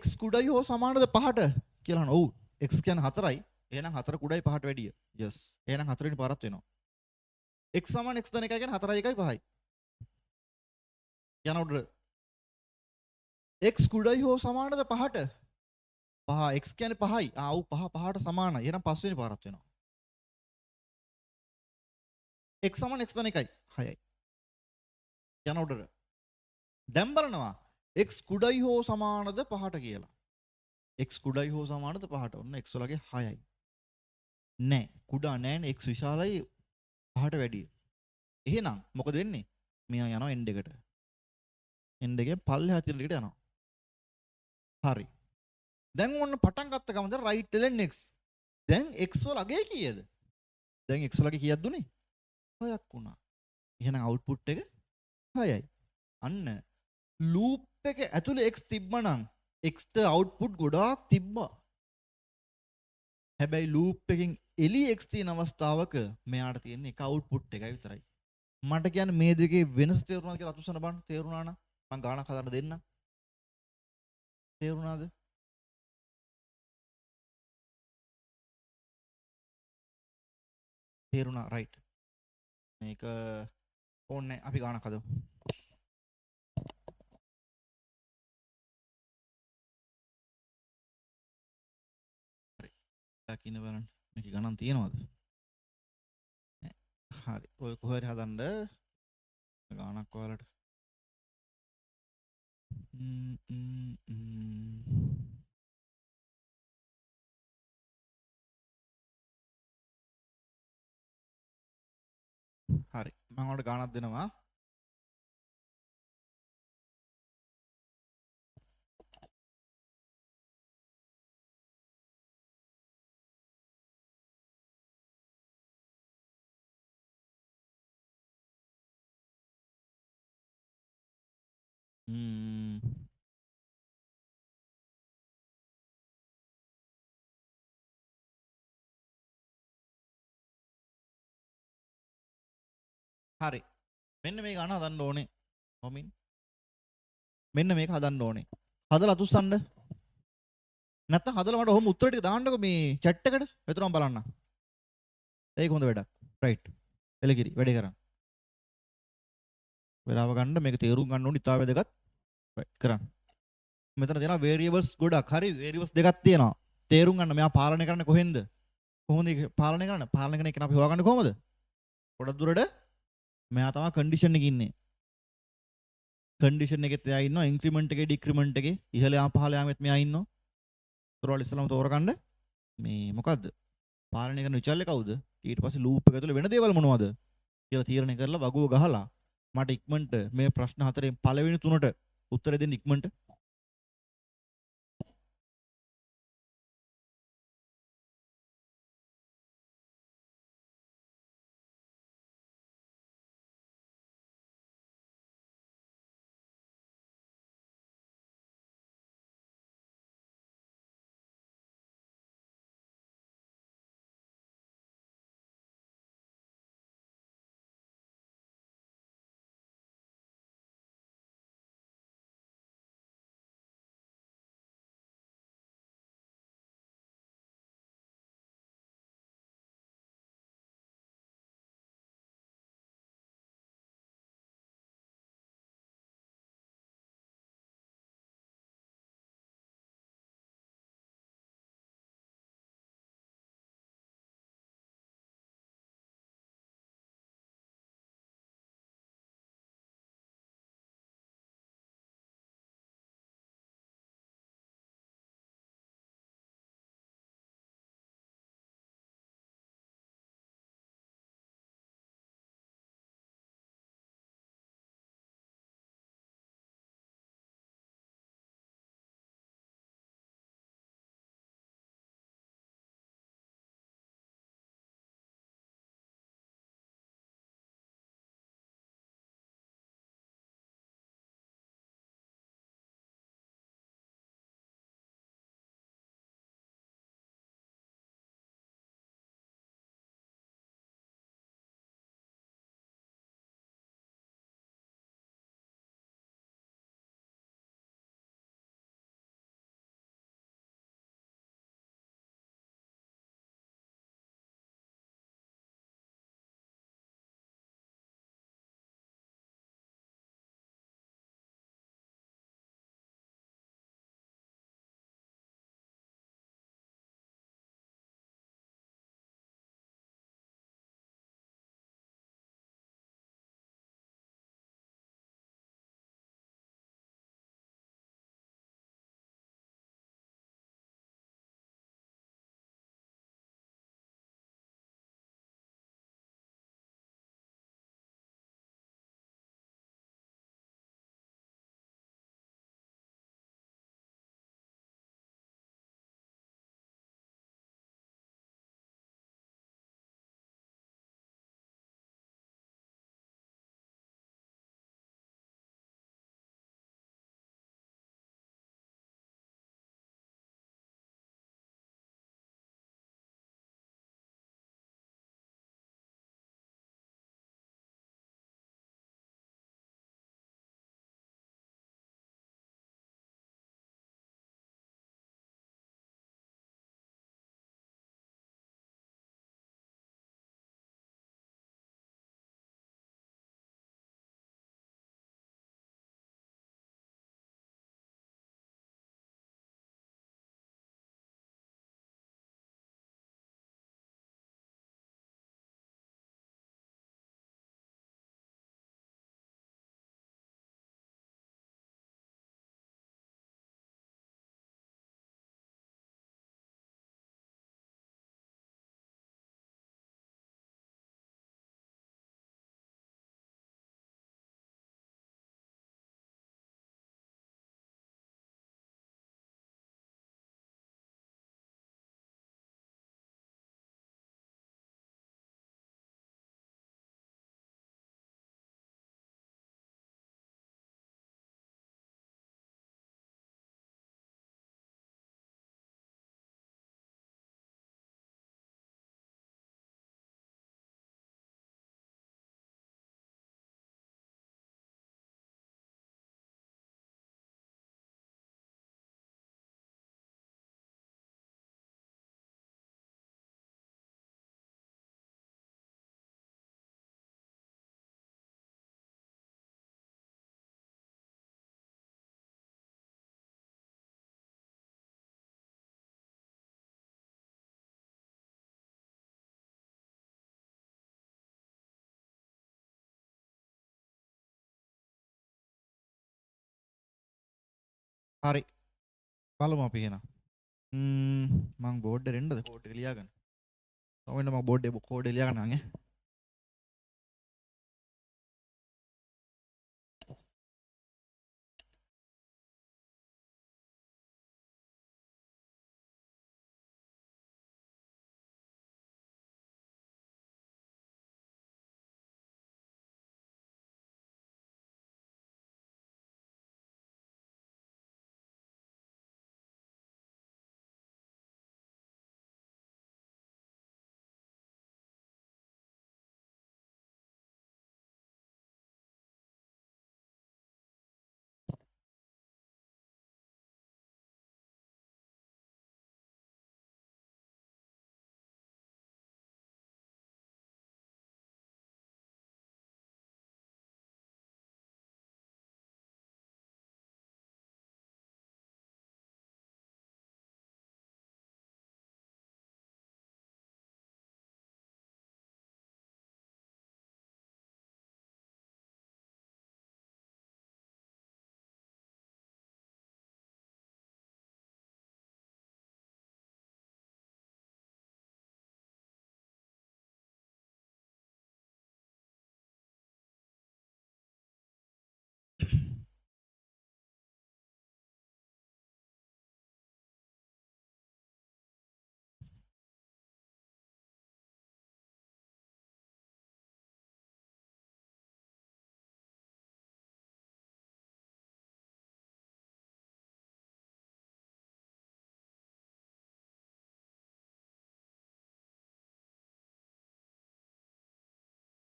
x කුඩයි හෝ සමානද 5ට කියලා අහනවා. ඔව්. x කියන්නේ 4යි. එහෙනම් 4 කුඩයි 5ට වැඩිය. yes. එහෙනම් 4 වෙනි පාරත් වෙනවා. x සමාන x දන 1යි කියන්නේ 4යි 1යි 5යි. යන උඩට x කුඩයි හෝ සමානද 5ට? 5 x කියන්නේ 5යි. ඔව් 5 5ට සමානයි. එහෙනම් 5 වෙනි පාරත් වෙනවා. x සමාන x දන 1යි 6යි. යන උඩට දැන් බලනවා x කුඩයි හෝ සමානද 5ට කියලා. x කුඩයි හෝ සමානද 5ට. ඔන්න x වලගේ 6යි. නෑ කුඩා නෑනේ x විශාලයි 5ට වැඩිය. එහෙනම් මොකද වෙන්නේ? මෙයා යනවා end එකට. end එකේ පල්ලෙහා තියෙන එකට යනවා. හරි. දැන් ඔන්න පටන් ගත්ත ගමන් right ln x. දැන් x වල අගය කීයද? දැන් x වලගේ කීයක්ද උනේ? 6ක් වුණා. එහෙනම් output එක 6යි. අන්න loop එක ඇතුලේ x තිබ්බනම් x ට output ගොඩාක් තිබ්බා. හැබැයි loop එකෙන් එළිය x තියෙන අවස්ථාවක මෙයාට තියෙන එක output එකයි විතරයි. මට කියන්නේ මේ දෙකේ වෙනස තේරුණාද කියලා අතුසන බලන්න. තේරුණා නම් මම ගානක් හදන්න දෙන්නම්. තේරුණාද? තේරුණා right. මේක ඕනේ අපි ගානක් හදමු. හරි. දකින්න බලන්න. මේක ගණන් තියනවද? හරි. ඔය කොහේ හදන්න ගානක් ඔයාලට. හරි. මම ඔයාලට ගානක් දෙනවා. ම්ම්. හරි. මෙන්න මේක හදන්න ඕනේ. හොමින්. මෙන්න මේක හදන්න ඕනේ. හදලා අතුස්සන්න. නැත්තම් හදලා මට ඔහොම උත්තර ටික දාන්නකෝ මේ chat එකට. එතනම බලන්න. ඒක හොඳ වැඩක්. රයිට්. එලකිරි වැඩේ කරන්න. වෙලාව ගන්න මේක තේරුම් ගන්න ඕනේ ඉතාල වැදගත්. රයිට් කරන්න. මෙතන තියෙනවා variables ගොඩක්. හරි variables දෙකක් තියෙනවා. තේරුම් ගන්න මෙයා පාලනය කරන්නේ කොහෙන්ද? කොහොමද ඒක පාලනය කරන්නේ? පාලනය කරන එක අපි හොයාගන්නේ කොහොමද? පොඩක් දුරට මෙයා තමයි කන්ඩිෂන් එකේ ඉන්නේ. කන්ඩිෂන් එකෙත් එයා ඉන්නවා ඉන්ක්‍රිමන්ට් එකේ ඩික්‍රිමන්ට් එකේ ඉහළ යාම පහළ යාමෙත් මෙයා ඉන්නවා. ඒතරවල ඉස්සලම තෝරගන්න මේ මොකද්ද? පාලනය කරන විචල්්‍ය කවුද? ඊට පස්සේ ලූප් එක ඇතුලේ වෙන දේවල් මොනවද? කියලා තීරණය කරලා වගුව ගහලා මට ඉක්මනට මේ ප්‍රශ්න හතරෙන් පළවෙනි තුනට උත්තර දෙන්න ඉක්මනට හරි. බලමු අපි එහෙනම්. මම බෝඩ් එකේ එන්නද කෝඩ් එක ලියාගන්න. ඔන්න මම බෝඩ් එකේ කෝඩ් එක ලියාගන්නම් ඈ.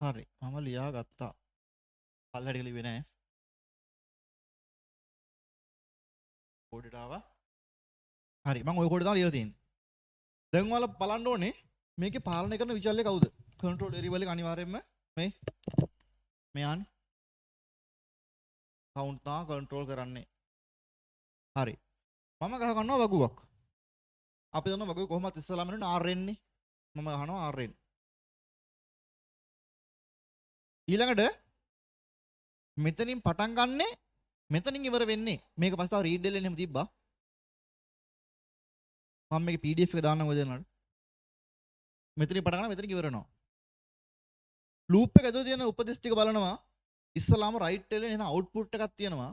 හරි. මම ලියා ගත්තා. පල්ලෙහාට ලිව්වේ නෑ. කෝඩ් එකට ආවා. හරි. මම ওই කෝඩ් එක තමයි ලියලා තියෙන්නේ. දැන් ඔයාලා බලන්න ඕනේ මේකේ පාලනය කරන විචල්‍ය කවුද? කන්ට්‍රෝල් වෙරියබල් එක අනිවාර්යයෙන්ම මෙයානේ. කවුන්ට් තා කන්ට්‍රෝල් කරන්නේ. හරි. මම ගහ ගන්නවා වගුවක්. අපි දන්නවා වගුවේ කොහොමද ඉස්සලාම වෙන්නේ R එන්නේ. මම අහනවා R එන්න. ඊළඟට මෙතනින් පටන් ගන්නෙ මෙතනින් ඉවර වෙන්නේ. මේක පස්සේ තව රීඩ් එල්ලෙන් එහෙම තිබ්බා. මම මේකේ PDF එක දාන්නම් ඔය දෙන්නාට. මෙතනින් පටන් ගන්න මෙතනින් ඉවර වෙනවා. ලූප් එක ඇතුලේ තියෙන උපදෙස් ටික බලනවා. ඉස්සලාම රයිට් එල්ලෙන් එන අවුට්පුට් එකක් තියෙනවා.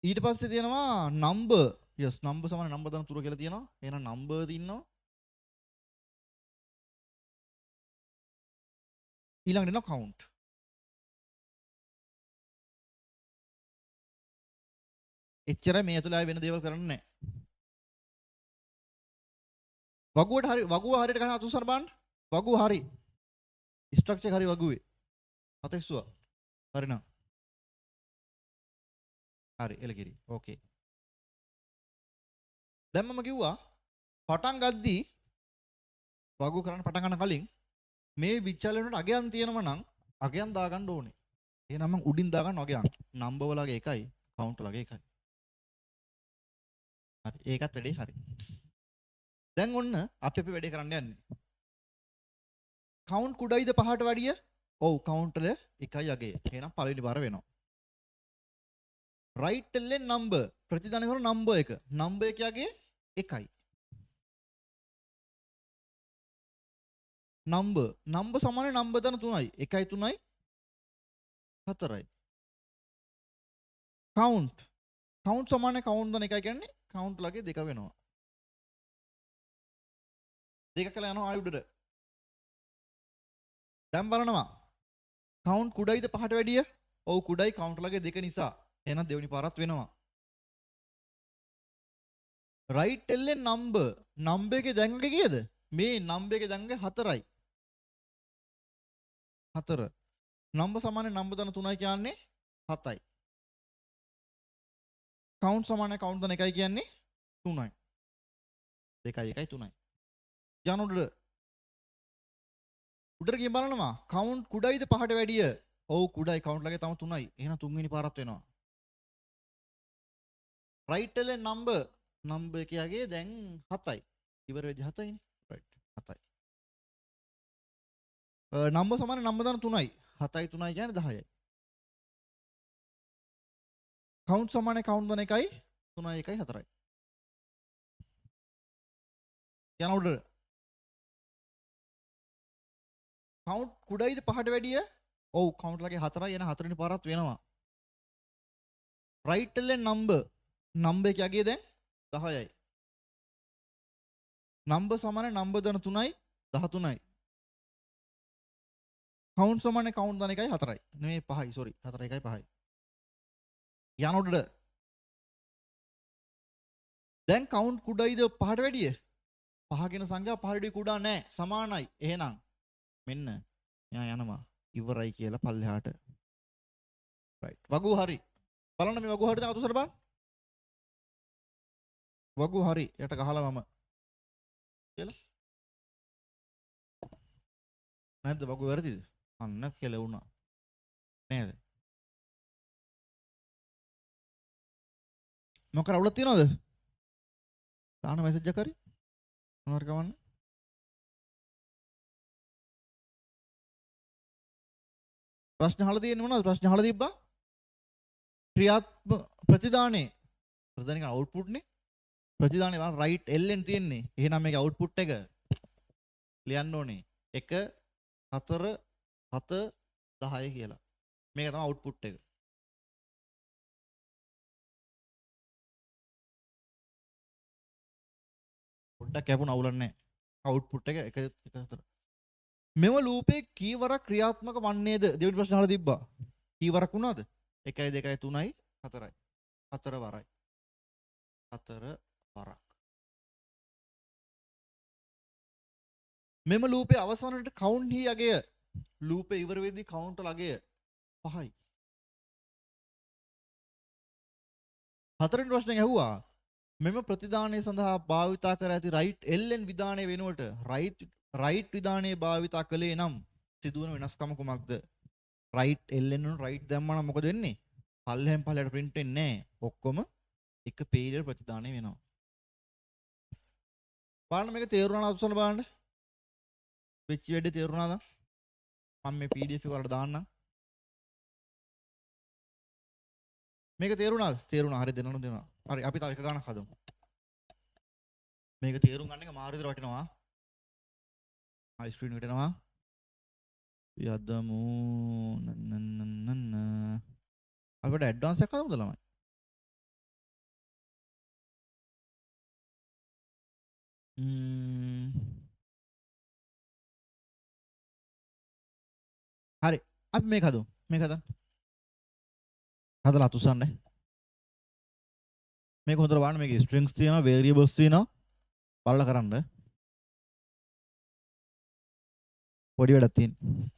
ඊට පස්සේ තියෙනවා නම්බර්. යස් නම්බර් සමාන නම්බර් දාන තුර කියලා තියෙනවා. එහෙනම් නම්බර් තියෙනවා. ඊළඟට එනවා කවුන්ට්. එච්චරයි මේ ඇතුළේ ආයෙ වෙන දේවල් කරන්නේ නැහැ. වගුවට හරි වගුව හරියට ගන්න අතුස්සන බලන්න. වගුව හරි. ස්ට්‍රක්චර් එක හරි වගුවේ. අතෙස්සුවා. හරි නං. හරි එලකිරි. ඕකේ. දැන් මම කිව්වා පටන් ගද්දී වගුව කරන්න පටන් ගන්න කලින් මේ විචල්‍ය වලට අගයන් තියෙනවා නම් අගයන් දාගන්න ඕනේ. එහෙනම් මම උඩින් දාගන්න අගයන්. නම්බර් වලගේ එකයි කවුන්ට් වලගේ එකයි. හරි ඒකත් වැඩේ හරි. දැන් ඔන්න අපි වැඩේ කරන්න යන්නේ. කවුන්ට් කුඩයිද පහට වැඩිය? ඔව් කවුන්ට් වල එකයි අගය. එහෙනම් පළවෙනි බාර වෙනවා. රයිට් එල්ලෙන් නම්බර් ප්‍රතිදාන කරන නම්බර් එක. නම්බර් එක යගේ එකයි. නම්බර් සමාන නම්බර් දන 3යි. 1යි 3යි 4යි. කවුන්ට් සමාන කවුන්ට් දන 1යි කියන්නේ කවුන්ට් ලගේ 2 වෙනවා. 2 කළා යනවා ආයි උඩට. දැන් බලනවා. කවුන්ට් කුඩයිද පහට වැඩිය? ඔව් කුඩයි කවුන්ට් ලගේ 2 නිසා. එහෙනම් දෙවෙනි පාරත් වෙනවා. රයිට් එල්ලෙන් නම්බර් එකේ දැන්ගේ කීයද? මේ නම්බර් එකේ දැන්ගේ 4යි. 4. නම්බර් සමාන නම්බර් දන 3යි කියන්නේ 7යි. කවුන්ට් සමාන කවුන්ට් දන 1යි කියන්නේ 3යි. 2යි 1යි 3යි. යන උඩට ගිහින් බලනවා කවුන්ට් කුඩයිද පහට වැඩිය? ඔව් කුඩයි කවුන්ට් ලගේ තම 3යි. එහෙනම් තුන්වෙනි පාරත් වෙනවා. රයිට් එල්ලෙන් නම්බර් එකේ දැන් 7යි. ඉවර වෙද්දි 7යිනේ. රයිට් 7යි. නම්බර් සමාන නම්බර් දන 3යි. 7යි 3යි කියන්නේ 10යි. කවුන්ට් සමානයි කවුන්ට් දන එකයි 3යි 1යි 4යි. යන උඩට. කවුන්ට් කුඩයිද පහට වැඩිය? ඔව් කවුන්ට් ලගේ 4යි එන 4 වෙනි පාරත් වෙනවා. right එල්ලෙන් නම්බර් එක යගේ දැන් 10යි. නම්බර් සමානයි නම්බර් දන 3යි 13යි. කවුන්ට් සමානයි කවුන්ට් දන එකයි 4යි. නෙමෙයි 5යි sorry 4 1යි 5යි. යන උඩට. දැන් කවුන්ට් කුඩයිද පහට වැඩිය? පහ කියන සංඛ්‍යාව පහට වැඩිය කුඩා නැහැ. සමානයි. එහෙනම් මෙන්න මෙයා යනවා ඉවරයි කියලා පල්ලෙහාට. right. වගු හරි. බලන්න මේ වගු හරි දැන් අතුසට බලන්න. වගු හරි. යට ගහලා මම කියලා. නැද්ද වගු වැරදිද? අන්න කියලා වුණා. නේද? මොකක් රවුලක් තියනවද? දාන මැසේජ් එක හරි. මොනවාරි කවන්න. ප්‍රශ්න අහලා තියෙන්නේ මොනවද? ප්‍රශ්න අහලා තිබ්බා? ක්‍රියාත්මක ප්‍රතිදානේ. ප්‍රතිදානේ කියන්නේ අවුට්පුට් නේ. ප්‍රතිදානේ වල රයිට් එල්ලෙන් තියෙන්නේ. එහෙනම් මේකේ අවුට්පුට් එක ලියන්න ඕනේ. 1 4 7 10 කියලා. මේක තමයි අවුට්පුට් එක. පොඩ්ඩක් කැපුණ අවුලක් නැහැ. අවුට්පුට් එක 1 4. මෙම ලූපේ කීවරක් ක්‍රියාත්මක වන්නේද? දෙවෙනි ප්‍රශ්න අහලා තිබ්බා. කීවරක් වුණාද? 1 2 3 4යි. 4 වරයි. 4 වරක්. මෙම ලූපේ අවසානයේ කවුන්ට් හි අගය ලූපේ ඉවර වෙද්දී කවුන්ට් වල අගය 5යි. හතරවෙනි ප්‍රශ්නේ ඇහුවා මෙම ප්‍රතිදානය සඳහා භාවිතා කර ඇති රයිට් එල්ලෙන් විධානය වෙනුවට රයිට් විධානයේ භාවිතා කළේ නම් සිදුවන වෙනස්කම කුමක්ද? රයිට් එල්ලෙන් වල රයිට් දැම්මම නම් මොකද වෙන්නේ? පල්ලෙහෙන් පල්ලයට print වෙන්නේ නැහැ. ඔක්කොම එක පේජ් එක ප්‍රතිදානය වෙනවා. බලන්න මේක තේරුණාද අසන බලන්න. වෙච්ච වැඩේ තේරුණාද? මම මේ PDF එක වලට දාන්නම්. මේක තේරුණාද? තේරුණා. හරි දෙන්නු දෙනවා. හරි අපි තව එක ගානක් හදමු. මේක තේරුම් ගන්න එක මාරු විදිහට වටිනවා. ආයි ස්ක්‍රීන් එකට එනවා. යදමු නන්නන්නන්න අපිට ඇඩ්වාන්ස් එකක් හදමුද ළමයි? හරි අපි මේක හදමු. මේක හදන්න. හදලා අතුසන්නේ. මේක හොඳට බලන්න මේකේ ස්ට්‍රින්ග්ස් තියෙනවා, වේරියබල්ස් තියෙනවා. බලලා කරන්න. පොඩි වැඩක් තියෙනවා.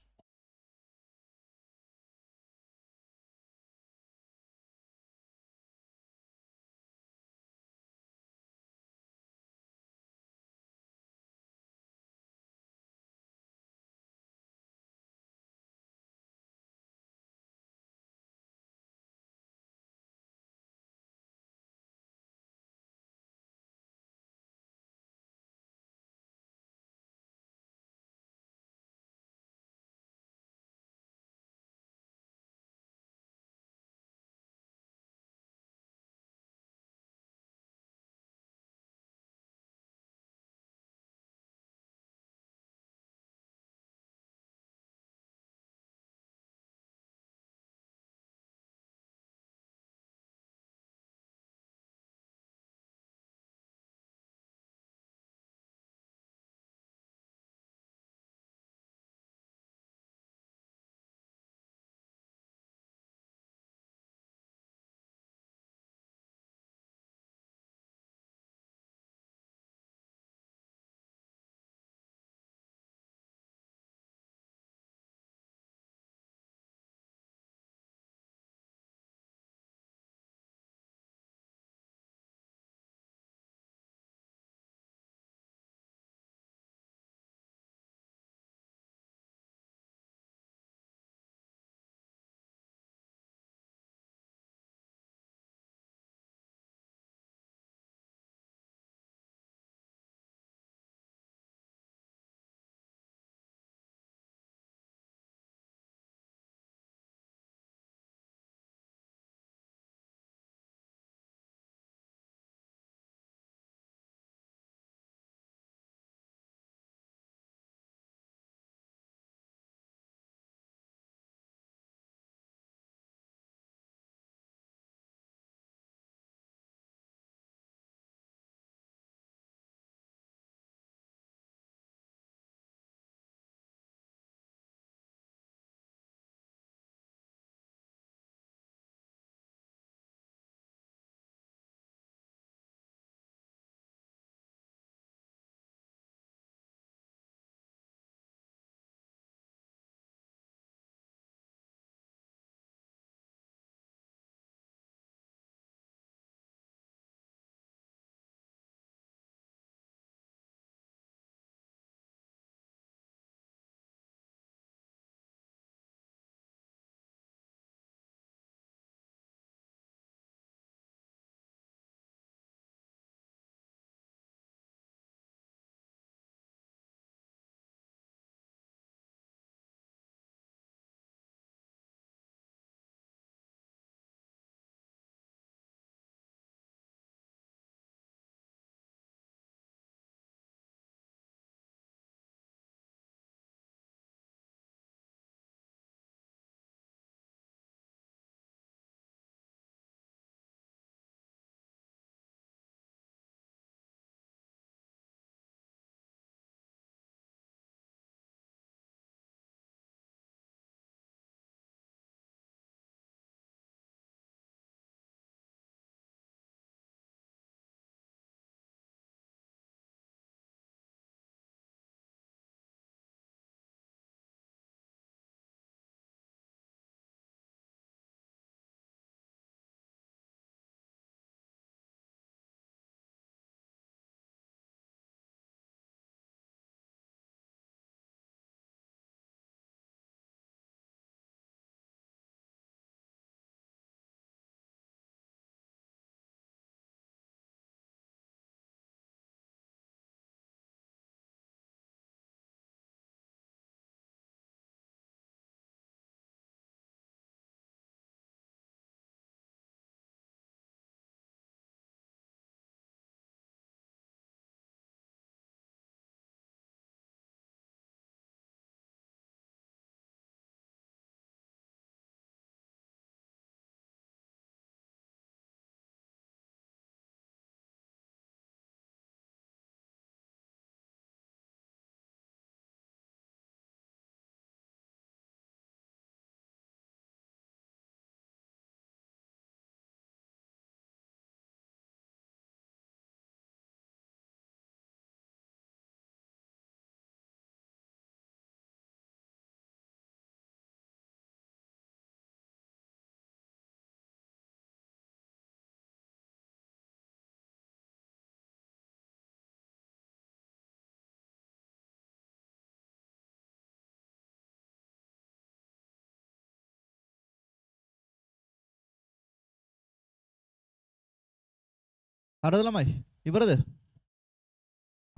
හරිද ළමයි? ඉවරද?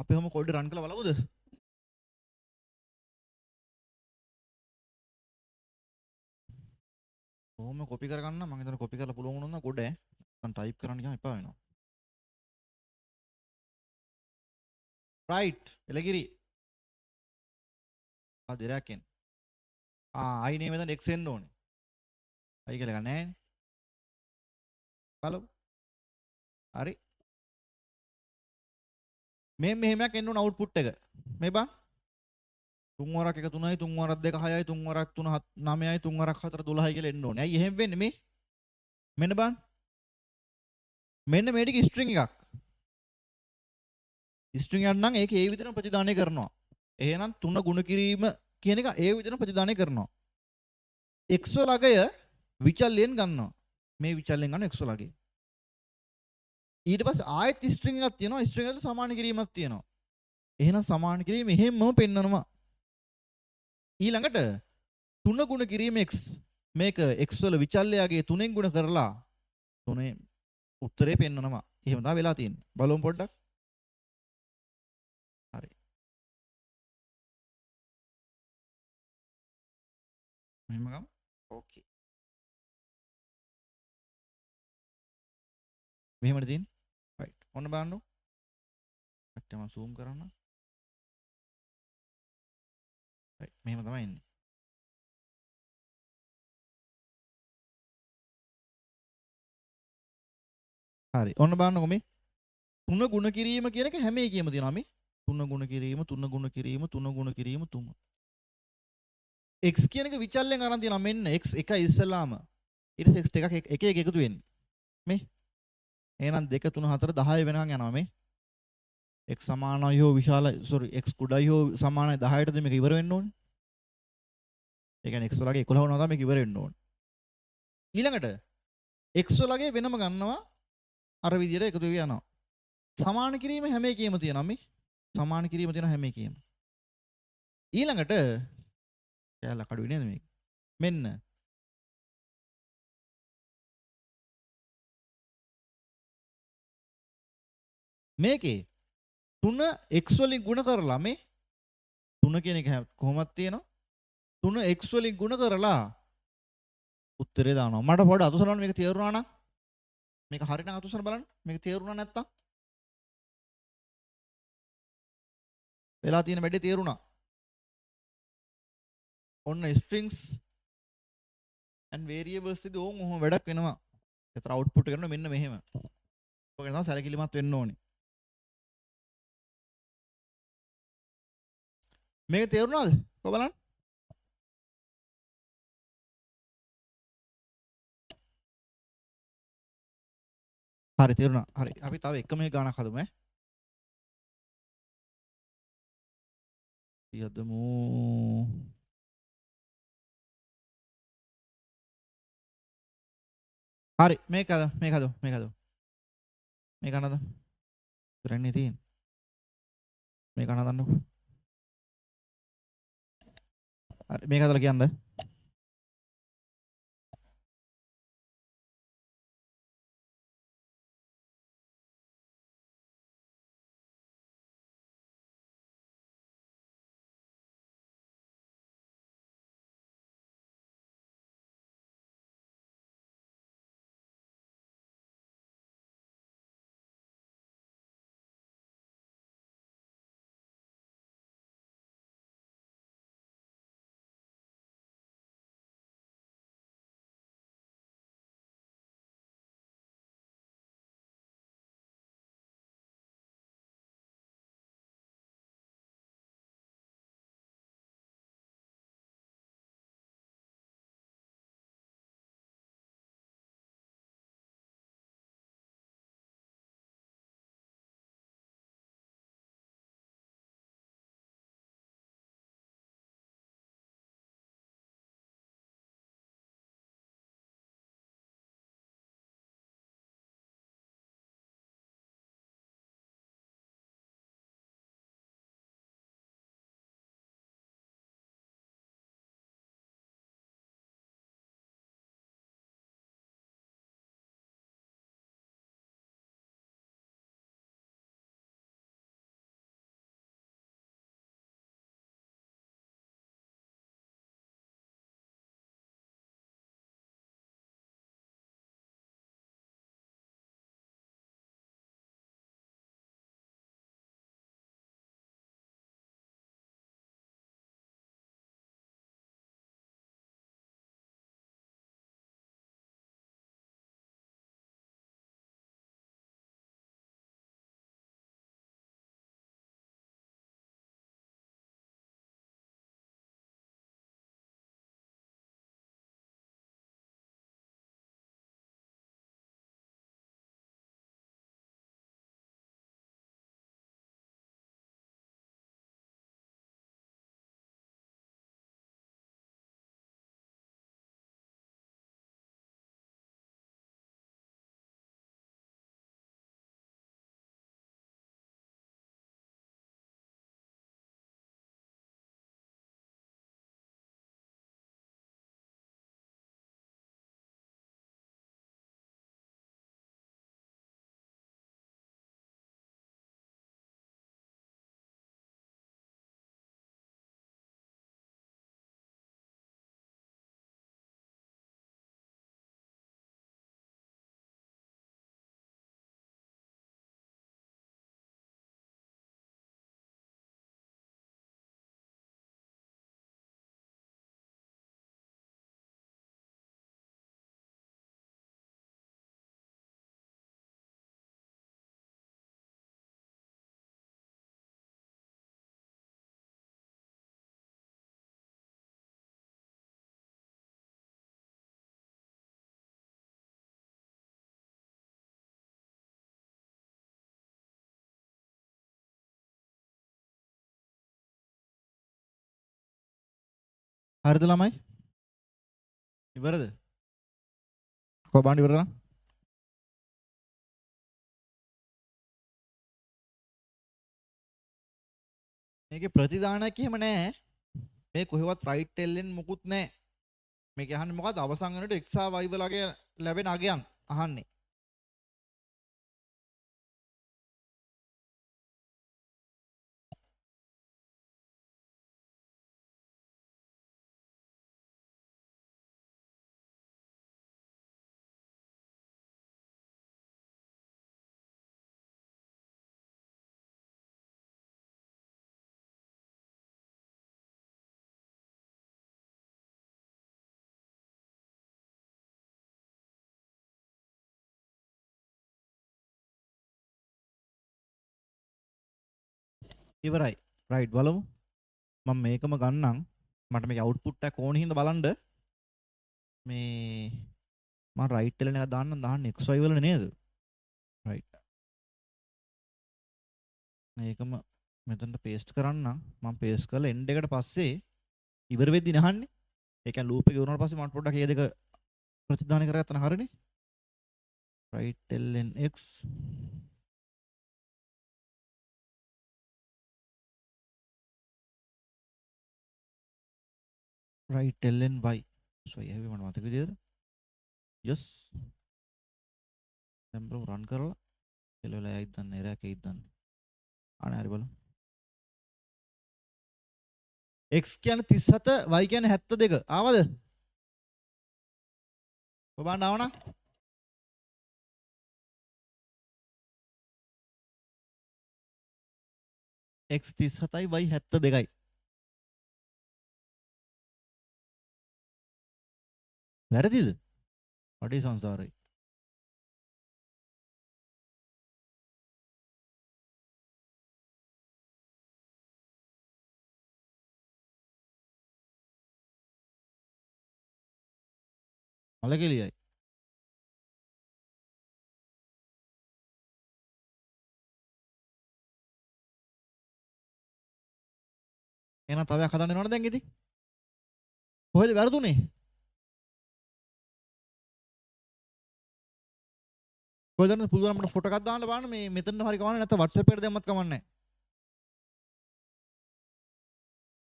අපි ඔහම කොල්ඩ් රන් කරලා බලමුද? ඔහම කොපි කරගන්න මම හිතන කොපි කරලා පුළුවන් වුණා නම් ගොඩ ඈ. නැත්නම් ටයිප් කරන්න ගියාම එපා වෙනවා. right එලගිරි. දෙරයක්ෙන්. I නේ මෙතන x එන්න ඕනේ. I කියලා ගන්න නැහැ නේ. බලමු. හරි. මෙහෙමයක් එන්න ඕන අවුට්පුට් එක. මේ බං 3 වරක් 1 3යි 3 වරක් 2 6යි 3 වරක් 3 9යි 3 වරක් 4 12යි කියලා එන්න ඕනේ. ඇයි එහෙම වෙන්නේ මේ? මෙන්න බං. මෙන්න මේ ටික ස්ට්‍රින්ග් එකක්. ස්ට්‍රින්ග් එකක් නම් ඒක ඒ විදිහටම ප්‍රතිදානය කරනවා. එහෙනම් 3 ගුණ කිරීම කියන එක ඒ විදිහටම ප්‍රතිදානය කරනවා. x වල අගය විචල්යෙන් ගන්නවා. මේ විචල්යෙන් ගන්න x වල අගය. ඊට පස්සේ ආයෙත් ස්ට්‍රින්ග් එකක් තියෙනවා. ස්ට්‍රින්ග් එකට සමාන කිරීමක් තියෙනවා. එහෙනම් සමාන කිරීම එහෙමම පෙන්වනවා. ඊළඟට 3 ගුණ කිරීම x මේක x වල විචල්‍යයගේ 3ෙන් ගුණ කරලා 3 උත්තරේ පෙන්වනවා. එහෙම තමයි වෙලා තියෙන්නේ. බලමු පොඩ්ඩක්. හරි. මෙහෙම ගමු. ඕකේ. මෙහෙමද තියෙන්නේ? right. ඔන්න බලන්න. ඇත්තම zoom කරන්න. right. මෙහෙම තමයි එන්නේ. හරි. ඔන්න බලන්නකො මේ 3 ගුණ කිරීම කියන එක හැම එකෙම තියෙනවා මේ. 3 ගුණ කිරීම 3 ගුණ කිරීම 3 ගුණ කිරීම 3. x කියන එක විචල්යෙන් අරන් තියෙනවා මෙන්න x එකයි ඉස්සලාම. ඊට පස්සේ x එකක් එක එක එකතු වෙන්නේ. මේ. එහෙනම් 2 3 4 10 වෙනකන් යනවා මේ. x සමානයි හෝ විශාල x කුඩයි හෝ සමානයි 10ටද මේක ඉවර වෙන්න ඕනේ. ඒ කියන්නේ x වලගේ 11 වුණා තමයි මේක ඉවර වෙන්න ඕනේ. ඊළඟට x වලගේ වෙනම ගන්නවා අර විදියට එකතු වෙවි යනවා. සමාන කිරීම හැම එකෙම තියෙනවා මේ. සමාන කිරීම තියෙන හැම එකෙම. ඊළඟට කැලලා කඩුවේ නේද මේක? මෙන්න මේකේ 3 x වලින් ಗುಣ කරලා මේ 3 කියන එක කොහොමද තියෙනවා? 3 x වලින් ಗುಣ කරලා උත්තරේ දානවා. මට පොඩ්ඩ අතුසලන්න මේක තේරුණා නම් මේක හරියට අතුසල බලන්න. මේක තේරුණා නැත්තම් වෙලා තියෙන වැඩේ තේරුණා. ඔන්න strings and variables ඉදි ඕන් ඔහොම වැඩක් වෙනවා. ඒතර output එක කරනවා මෙන්න මෙහෙම. ඔක තමයි සැලකිලිමත් වෙන්න ඕනේ. මේක තේරුණාද? කො බලන්න. හරි තේරුණා. හරි. අපි තව එක මේ ගානක් හදමු ඈ. යදමු. හරි මේක හද මේක හද මේක හද. මේක නේද? ඉතරන්නේ තියෙන්නේ. මේක හදන්නකෝ. හරි මේක හදලා කියන්න. හරිද ළමයි? ඉවරද? කො බාන්න ඉවර නම්? මේකේ ප්‍රතිදානයක් එහෙම නැහැ. මේ කොහෙවත් රයිට් එල්ලෙන් මොකුත් නැහැ. මේක අහන්නේ මොකද්ද? අවසන් වෙනකොට x හා y වලගේ ලැබෙන අගයන් අහන්නේ. ඉවරයි. රයිට් බලමු. මම මේකම ගන්නම්. මට මේක අවුට්පුට් එකක් ඕන හින්දා බලන්න මේ මම රයිට් එලන එක දාන්න xy වල නේද? රයිට්. මේකම මෙතනට පේස්ට් කරන්නම්. මම පේස්ට් කරලා එන්ඩ් එකට පස්සේ ඉවර වෙද්දි නහන්නේ. ඒ කියන්නේ ලූප් එක ඉවරනාට පස්සේ මම පොඩ්ඩක් ඒ දෙක ප්‍රතිදාන කරගත්තා නම් හරිනේ. right ln x right ln y. so එහෙම මට මතක විදියට yes දැන් බ්‍රෝ රන් කරලා එළවලා ඇයිද දන්නේ එරර් එකයිද දන්නේ අනේ හරි බලමු x කියන්නේ 37 y කියන්නේ 72 ආවද ඔබ ආවනම් x 37යි y 72යි වැරදිද අඩේ සංසාරේ මලකෙලියයි එහෙනම් තව එකක් හදන්න වෙනවද දැන් ඉතින් කොහෙද වැරදුනේ කොහෙද පුළුවන් මට ෆොටෝ එකක් දාන්න බලන්න මේ මෙතන හරි කවන්නේ නැත්නම් WhatsApp එකට දැම්මත් කමන්නේ නැහැ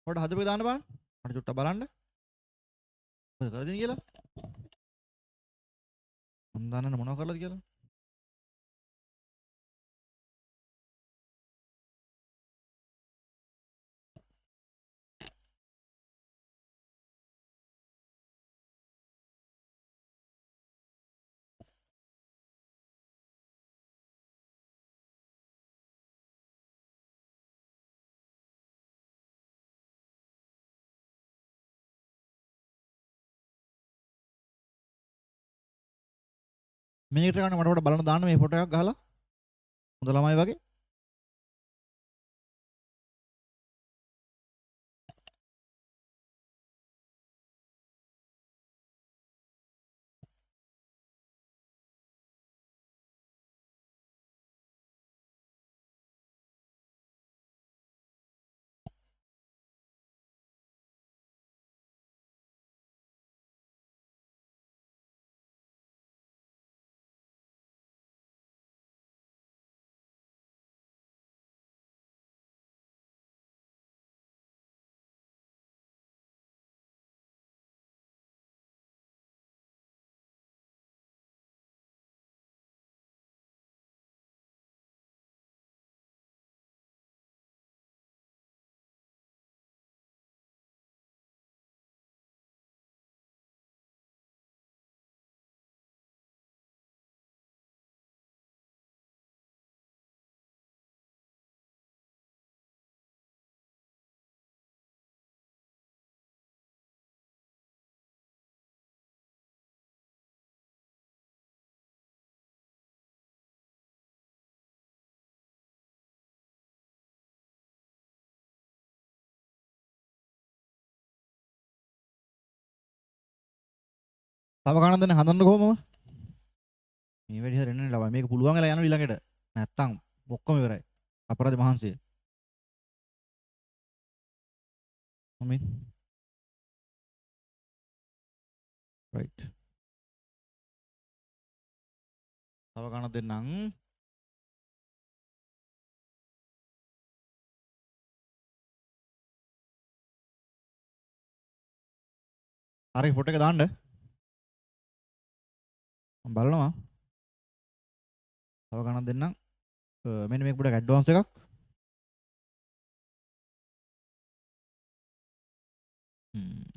ෆොටෝ හදපේ දාන්න බලන්න මට චුට්ටක් බලන්න මොකද කරලා දෙන්නේ කියලා මම දන්නන්නේ මොනව කරලාද කියලා මේකට ගන්න මට පොඩ්ඩක් බලන්න දාන්න මේ ෆොටෝ එකක් ගහලා හොඳ ළමයි වගේ තව ගණන් දෙන්න හදන්න කොහොමද මේ වැඩි හරියන්නේ නැහැ ළමයි මේක පුළුවන් වෙලා යනවා ඊළඟට නැත්තම් ඔක්කොම ඉවරයි අපරාධ මහන්සිය මම right. තව ගණන් දෙන්නම්. හරි ෆොටෝ එක දාන්න. මම බලනවා. තව ගණන් දෙන්නම්. මෙන්න මේක පොඩ්ඩක් ඇඩ්වාන්ස් එකක්.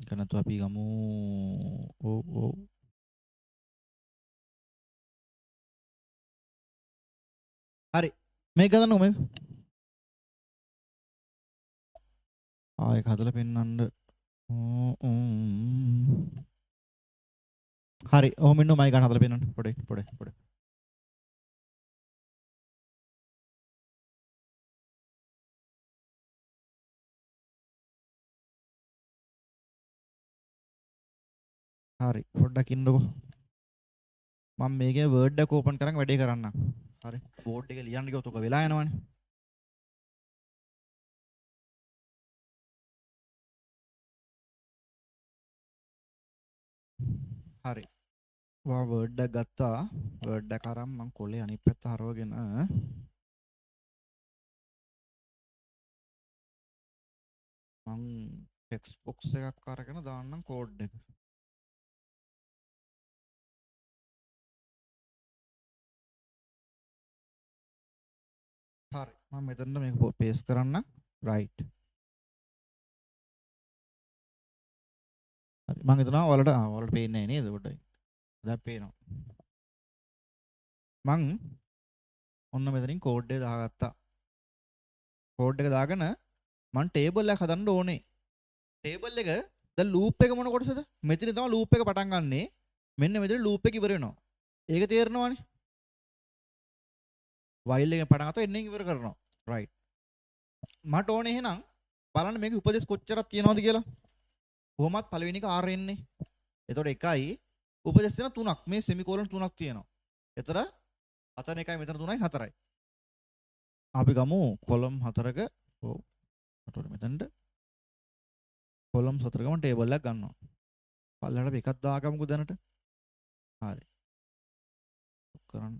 කනතු අපි ගමු. ඔව්. හරි. මේක ගන්නකො මේක. ඒක හදලා පෙන්නන්න. හරි. ඔහොම ඉන්නව මයි ගන්න හදලා පෙන්නන්න. පොඩේ. හරි. පොඩ්ඩක් ඉන්නකො. මම මේකේ වර්ඩ් එක ඕපන් කරන් වැඩේ කරන්නම්. හරි. බෝඩ් එකේ ලියන්න ගියොත් ඔක වෙලා යනවනේ. හරි. වා වර්ඩ් එක ගත්තා. වර්ඩ් එක අරන් මම කොලේ අනිත් පැත්ත හරවගෙන මම ටෙක්ස්ට් බොක්ස් එකක් අරගෙන දාන්නම් කෝඩ් එක. හරි. මම මෙතනට මේක පේස්ට් කරන්න. රයිට්. හරි. මම හිතනවා ඔයාලට පේන්නේ නැහැ නේද පොඩ්ඩයි. දැන් පේනවා. මං ඔන්න මෙතනින් කෝඩ් එක දාගත්තා. කෝඩ් එක දාගෙන මං ටේබල් එකක් හදන්න ඕනේ. ටේබල් එක දැන් ලූප් එක මොන කොටසද? මෙතන තමයි ලූප් එක පටන් ගන්නෙ. මෙන්න මෙතන ලූප් එක ඉවර වෙනවා. ඒක තේරෙනවනේ. while එකෙන් පටන් ගත්තා එන්නෙන් ඉවර කරනවා. right. මට ඕනේ එහෙනම් බලන්න මේකේ උපදේශ කොච්චරක් තියෙනවද කියලා. කොහොමත් පළවෙනි එක R එන්නේ. එතකොට 1යි උපදේශ තියෙන 3ක්. මේ සෙමිකෝලන් 3ක් තියෙනවා. එතන අතන 1යි මෙතන 3යි 4යි. අපි ගමු කොලම් 4ක ඔව්. අතට මෙතනට කොලම් 4කම ටේබල් එකක් ගන්නවා. පල්ලෙහාට අපි එකක් දාගමුකෝ දැනට. හරි. කරන්න.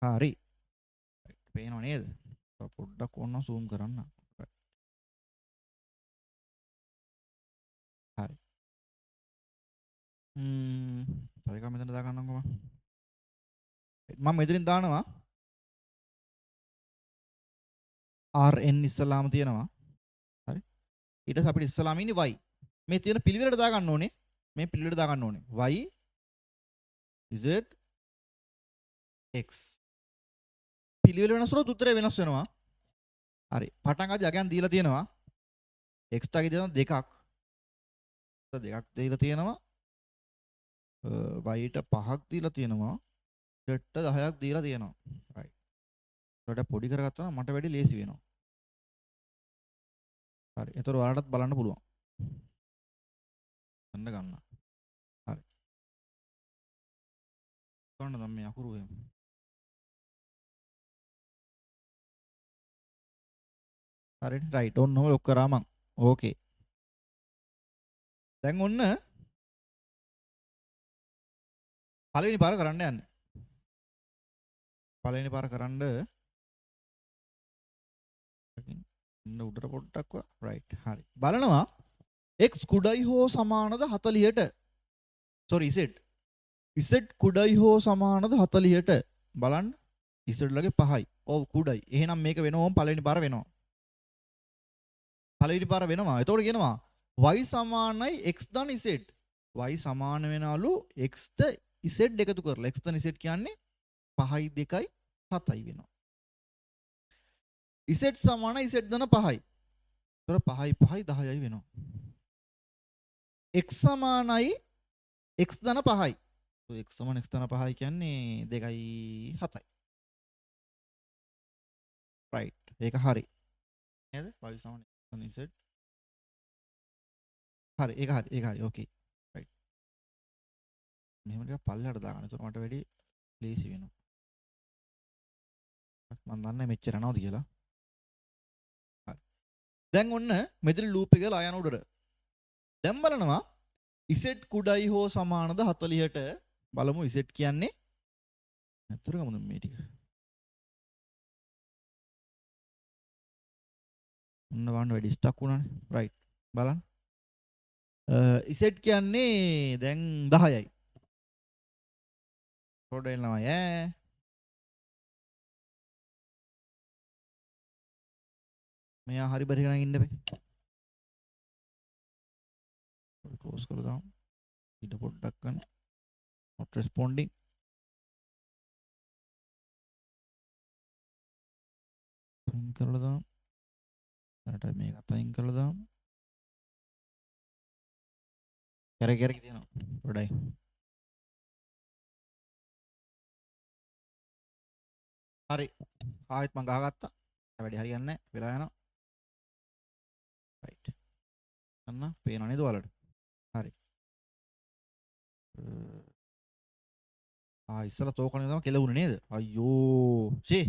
හරි. පේනව නේද? පොඩ්ඩක් ඕන zoom කරන්න. හරි. තව එකක් මෙතන දාගන්නම්කෝ මම. මම මෙතනින් දානවා rn ඉස්සලාම තියෙනවා. හරි. ඊට පස්සේ අපිට ඉස්සලාම ඉන්නේ y. මේ තියෙන පිළිවෙලට දාගන්න ඕනේ. මේ පිළිවෙලට දාගන්න ඕනේ. y z x. පිළිවෙල වෙනස් වුණොත් උත්තරේ වෙනස් වෙනවා. හරි. පටන් ගන්න යගයන් දීලා තියෙනවා. x ටගේ දෙනවා දෙකක්. දෙකක් දීලා තියෙනවා. y ට 5ක් දීලා තියෙනවා. z ට 10ක් දීලා තියෙනවා. right. ඒකට පොඩි කරගත්තා නම් මට වැඩි ලේසි වෙනවා. හරි. ඒතර ඔයාලටත් බලන්න පුළුවන්. ගන්න. හරි. කොහොමද මේ අකුරු එහෙම? හරි. රයිට්. ඔන්න ඔය ලොක් කරා මං. ඕකේ. දැන් ඔන්න පළවෙනි පාර කරන්න යන්නේ. පළවෙනි පාර කරන්න ඉන්න උඩට පොඩ්ඩක් වා. රයිට්. හරි. බලනවා x කුඩයි හෝ සමානද 40ට. sorry z. z කුඩයි හෝ සමානද 40ට. බලන්න. z ලගේ 5යි. ඔව් කුඩයි. එහෙනම් මේක වෙනවම පළවෙනි පාර වෙනවා. පළවෙනි පාර වෙනවා. එතකොට කියනවා y සමානයි x ධන z. y සමාන වෙනවලු x ට z එකතු කරලා. x ධන z කියන්නේ 5යි 2යි 7යි වෙනවා. z සමානයි z ධන 5යි. එතකොට 5යි 5යි 10යි වෙනවා. x සමානයි x ධන 5යි. x සමාන x ධන 5යි කියන්නේ 2යි 7යි. right. ඒක හරි. නේද? y සමාන x ධන z. හරි. ඒක හරි. ඕකේ. right. මෙහෙම ටිකක් පල්ලෙහාට දාගන්න. එතකොට මට වැඩි ලේසි වෙනවා. මම දන්නේ මෙච්චර යනවද කියලා. හරි. දැන් ඔන්න මෙතන ලූප් එක ලා යන උඩට. දැන් බලනවා z කුඩයි හෝ සමානද 40ට බලමු z කියන්නේ අතර ගමු මේ ටික. ඔන්න වන්න වැඩි ස්ටක් වුණානේ. රයිට්. බලන්න. z කියන්නේ දැන් 10යි. පොඩ එනවා ඈ. මෙයා හරි බරි ගණන් ඉන්න බෑ. ක්ලෝස් කරලා දාමු. ඊට පොඩ්ඩක් ගන්න. not responding. අයින් කරලා දාමු. දැනට මේකත් අයින් කරලා දාමු. කැරක තියෙනවා. පොඩයි. හරි. ආයෙත් මම ගහගත්තා. වැඩි හරියන්නේ නැහැ. වෙලා යනවා. රයිට්. අන්න පේනව නේද ඔයාලට? හරි. ඉස්සලා තෝකනේ තමයි කෙලවුනේ නේද? අයියෝ. ෂේ.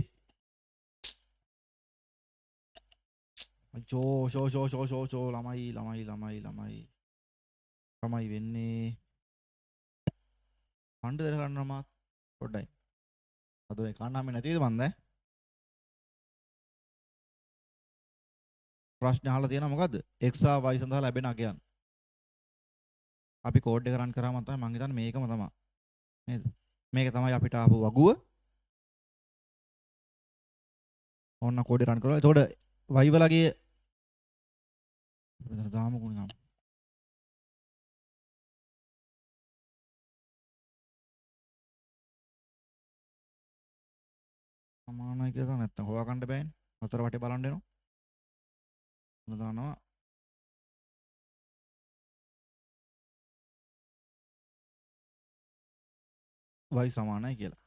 අයියෝ ළමයි වෙන්නේ. පණ්ඩ දර ගන්නවා මාත් පොඩ්ඩයි. අද මේ කන්නාමේ නැතිද මන්ද? ප්‍රශ්න අහලා තියෙනවා මොකද්ද? x සහ y සඳහා ලැබෙන අගයන්. අපි කෝඩ් එක රන් කරාම තමයි මං හිතන්නේ මේකම තමයි. නේද? මේක තමයි අපිට ආපු වගුව. ඕන්න කෝඩ් එක රන් කරලා. එතකොට y වලගේ මෙතන දාමු කොහොමද? සමානයි කියලා නැත්තම් හොයාගන්න බෑනේ. හතර වටේ බලන්න වෙනවා. මොන දානවා? y සමානයි කියලා.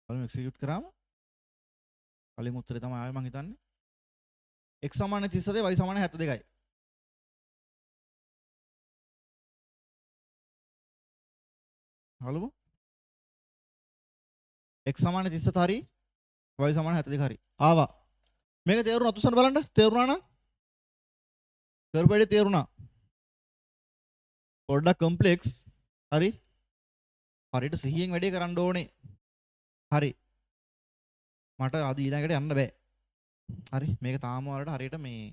බලමු එක්සිකියුට් කරාම. කලින් උත්තරේ තමයි ආවේ මං හිතන්නේ. x සමාන 37 y සමාන 72යි. හලුමු. x සමාන 37 හරි y සමාන 72 හරි. ආවා. මේක තේරුණා අතුසන්න බලන්න. තේරුණා නම්? කරපෙඩේ තේරුණා. පොඩ්ඩක් කොම්ප්ලෙක්ස්. හරි. හරියට සිහියෙන් වැඩේ කරන්න ඕනේ. හරි. මට අද ඊළඟට යන්න බෑ. හරි. මේක තාම වලට හරියට මේ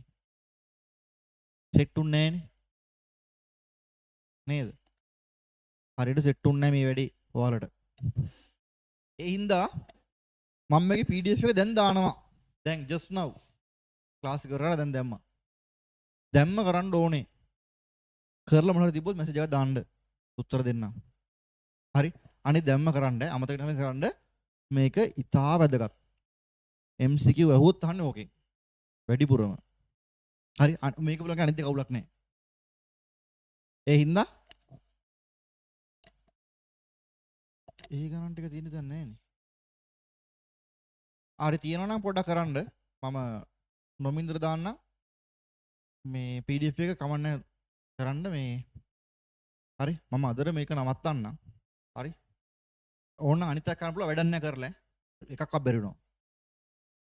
සෙට් උන්නේ නෑනේ. නේද? හරියට සෙට් උන්නේ නෑ මේ වැඩේ ඔයාලට. ඒ හින්දා මම මේකේ PDF එක දැන් දානවා. දැන් just now. ක්ලාස් එක කරලා දැන් දැම්මා. දැම්ම කරන්න ඕනේ. කරලා මොනවද තිබ්බොත් මැසේජ් එකක් දාන්න. උත්තර දෙන්න. හරි. අනිත් දැම්ම කරන්න අමතක නැමෙ කරන්න මේක ඉතා වැදගත්. MCQ ඇහුවොත් අහන්නේ ඕකෙන්. වැඩිපුරම. හරි. මේක බලන්න අනිත් එක අවුලක් නැහැ. ඒ හින්දා ඒ ගණන් ටික තියෙන දැන් නැහැ නේ. හරි තියෙනවා නම් පොඩ්ඩක් කරන්න. මම නොමින්දර දාන්න. මේ PDF එක කමන්න කරන්න මේ හරි මම අදට මේක නවත්තන්න. හරි. ඕන්න අනිත් එක කරන්න පුළුවන් වැඩක් නැහැ කරලා. එකක්වත් බැරි වුණා.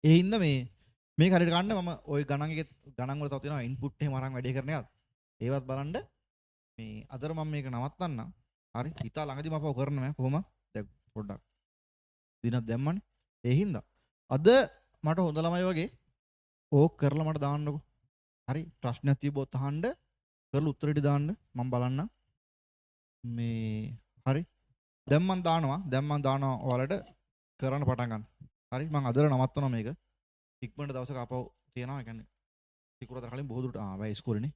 ඒ හින්දා මේක හරියට ගන්න මම ওই ගණන් වල තව තියෙනවා ඉන්පුට් එහෙම අරන් වැඩේ කරන එකත්. ඒවත් බලන්න මේ අදට මම මේක නවත්තන්න. හරි. හිතා ළඟදී මම කරනවා කොහොම දැන් පොඩ්ඩක් දිනක් දැම්මනේ. ඒ හින්දා අද මට හොඳ ළමයි වගේ ඕක කරලා මට දාන්නකෝ. හරි ප්‍රශ්නයක් තියබොත් අහන්න කරලා උත්තර ටික දාන්න මම බලන්න. මේ හරි දැන් මම දානවා ඔයාලට කරන්න පටන් ගන්න. හරි මම අදට නවත්තනවා මේක. ඉක්මනට දවසක ආපහු තියනවා. ඒ කියන්නේ සිකුරාදා කලින් බොහෝ දුරට වැය ඉස්කෝලේනේ.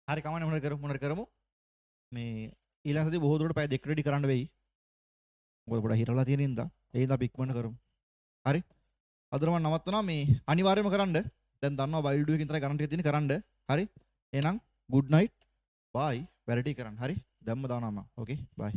හරි කමන්නේ මොනවද කරමු. මේ ඊළඟ සතියේ බොහෝ දුරට පැය දෙක රෙඩි කරන්න වෙයි. මොකද පොඩ්ඩක් හිරලා තියෙන ඉඳා. ඒ හින්දා අපි ඉක්මනට කරමු. හරි. අදට මම නවත්තනවා මේ අනිවාර්යයෙන්ම කරන්න. දැන් දන්නවා වයිල්ඩ් එකකින් තරයි ගණන් ටික තියෙන කරන්න. හරි. එහෙනම් good night. bye. වැඩ ටික කරන්න. හරි. දැම්ම දානවා මම. okay bye.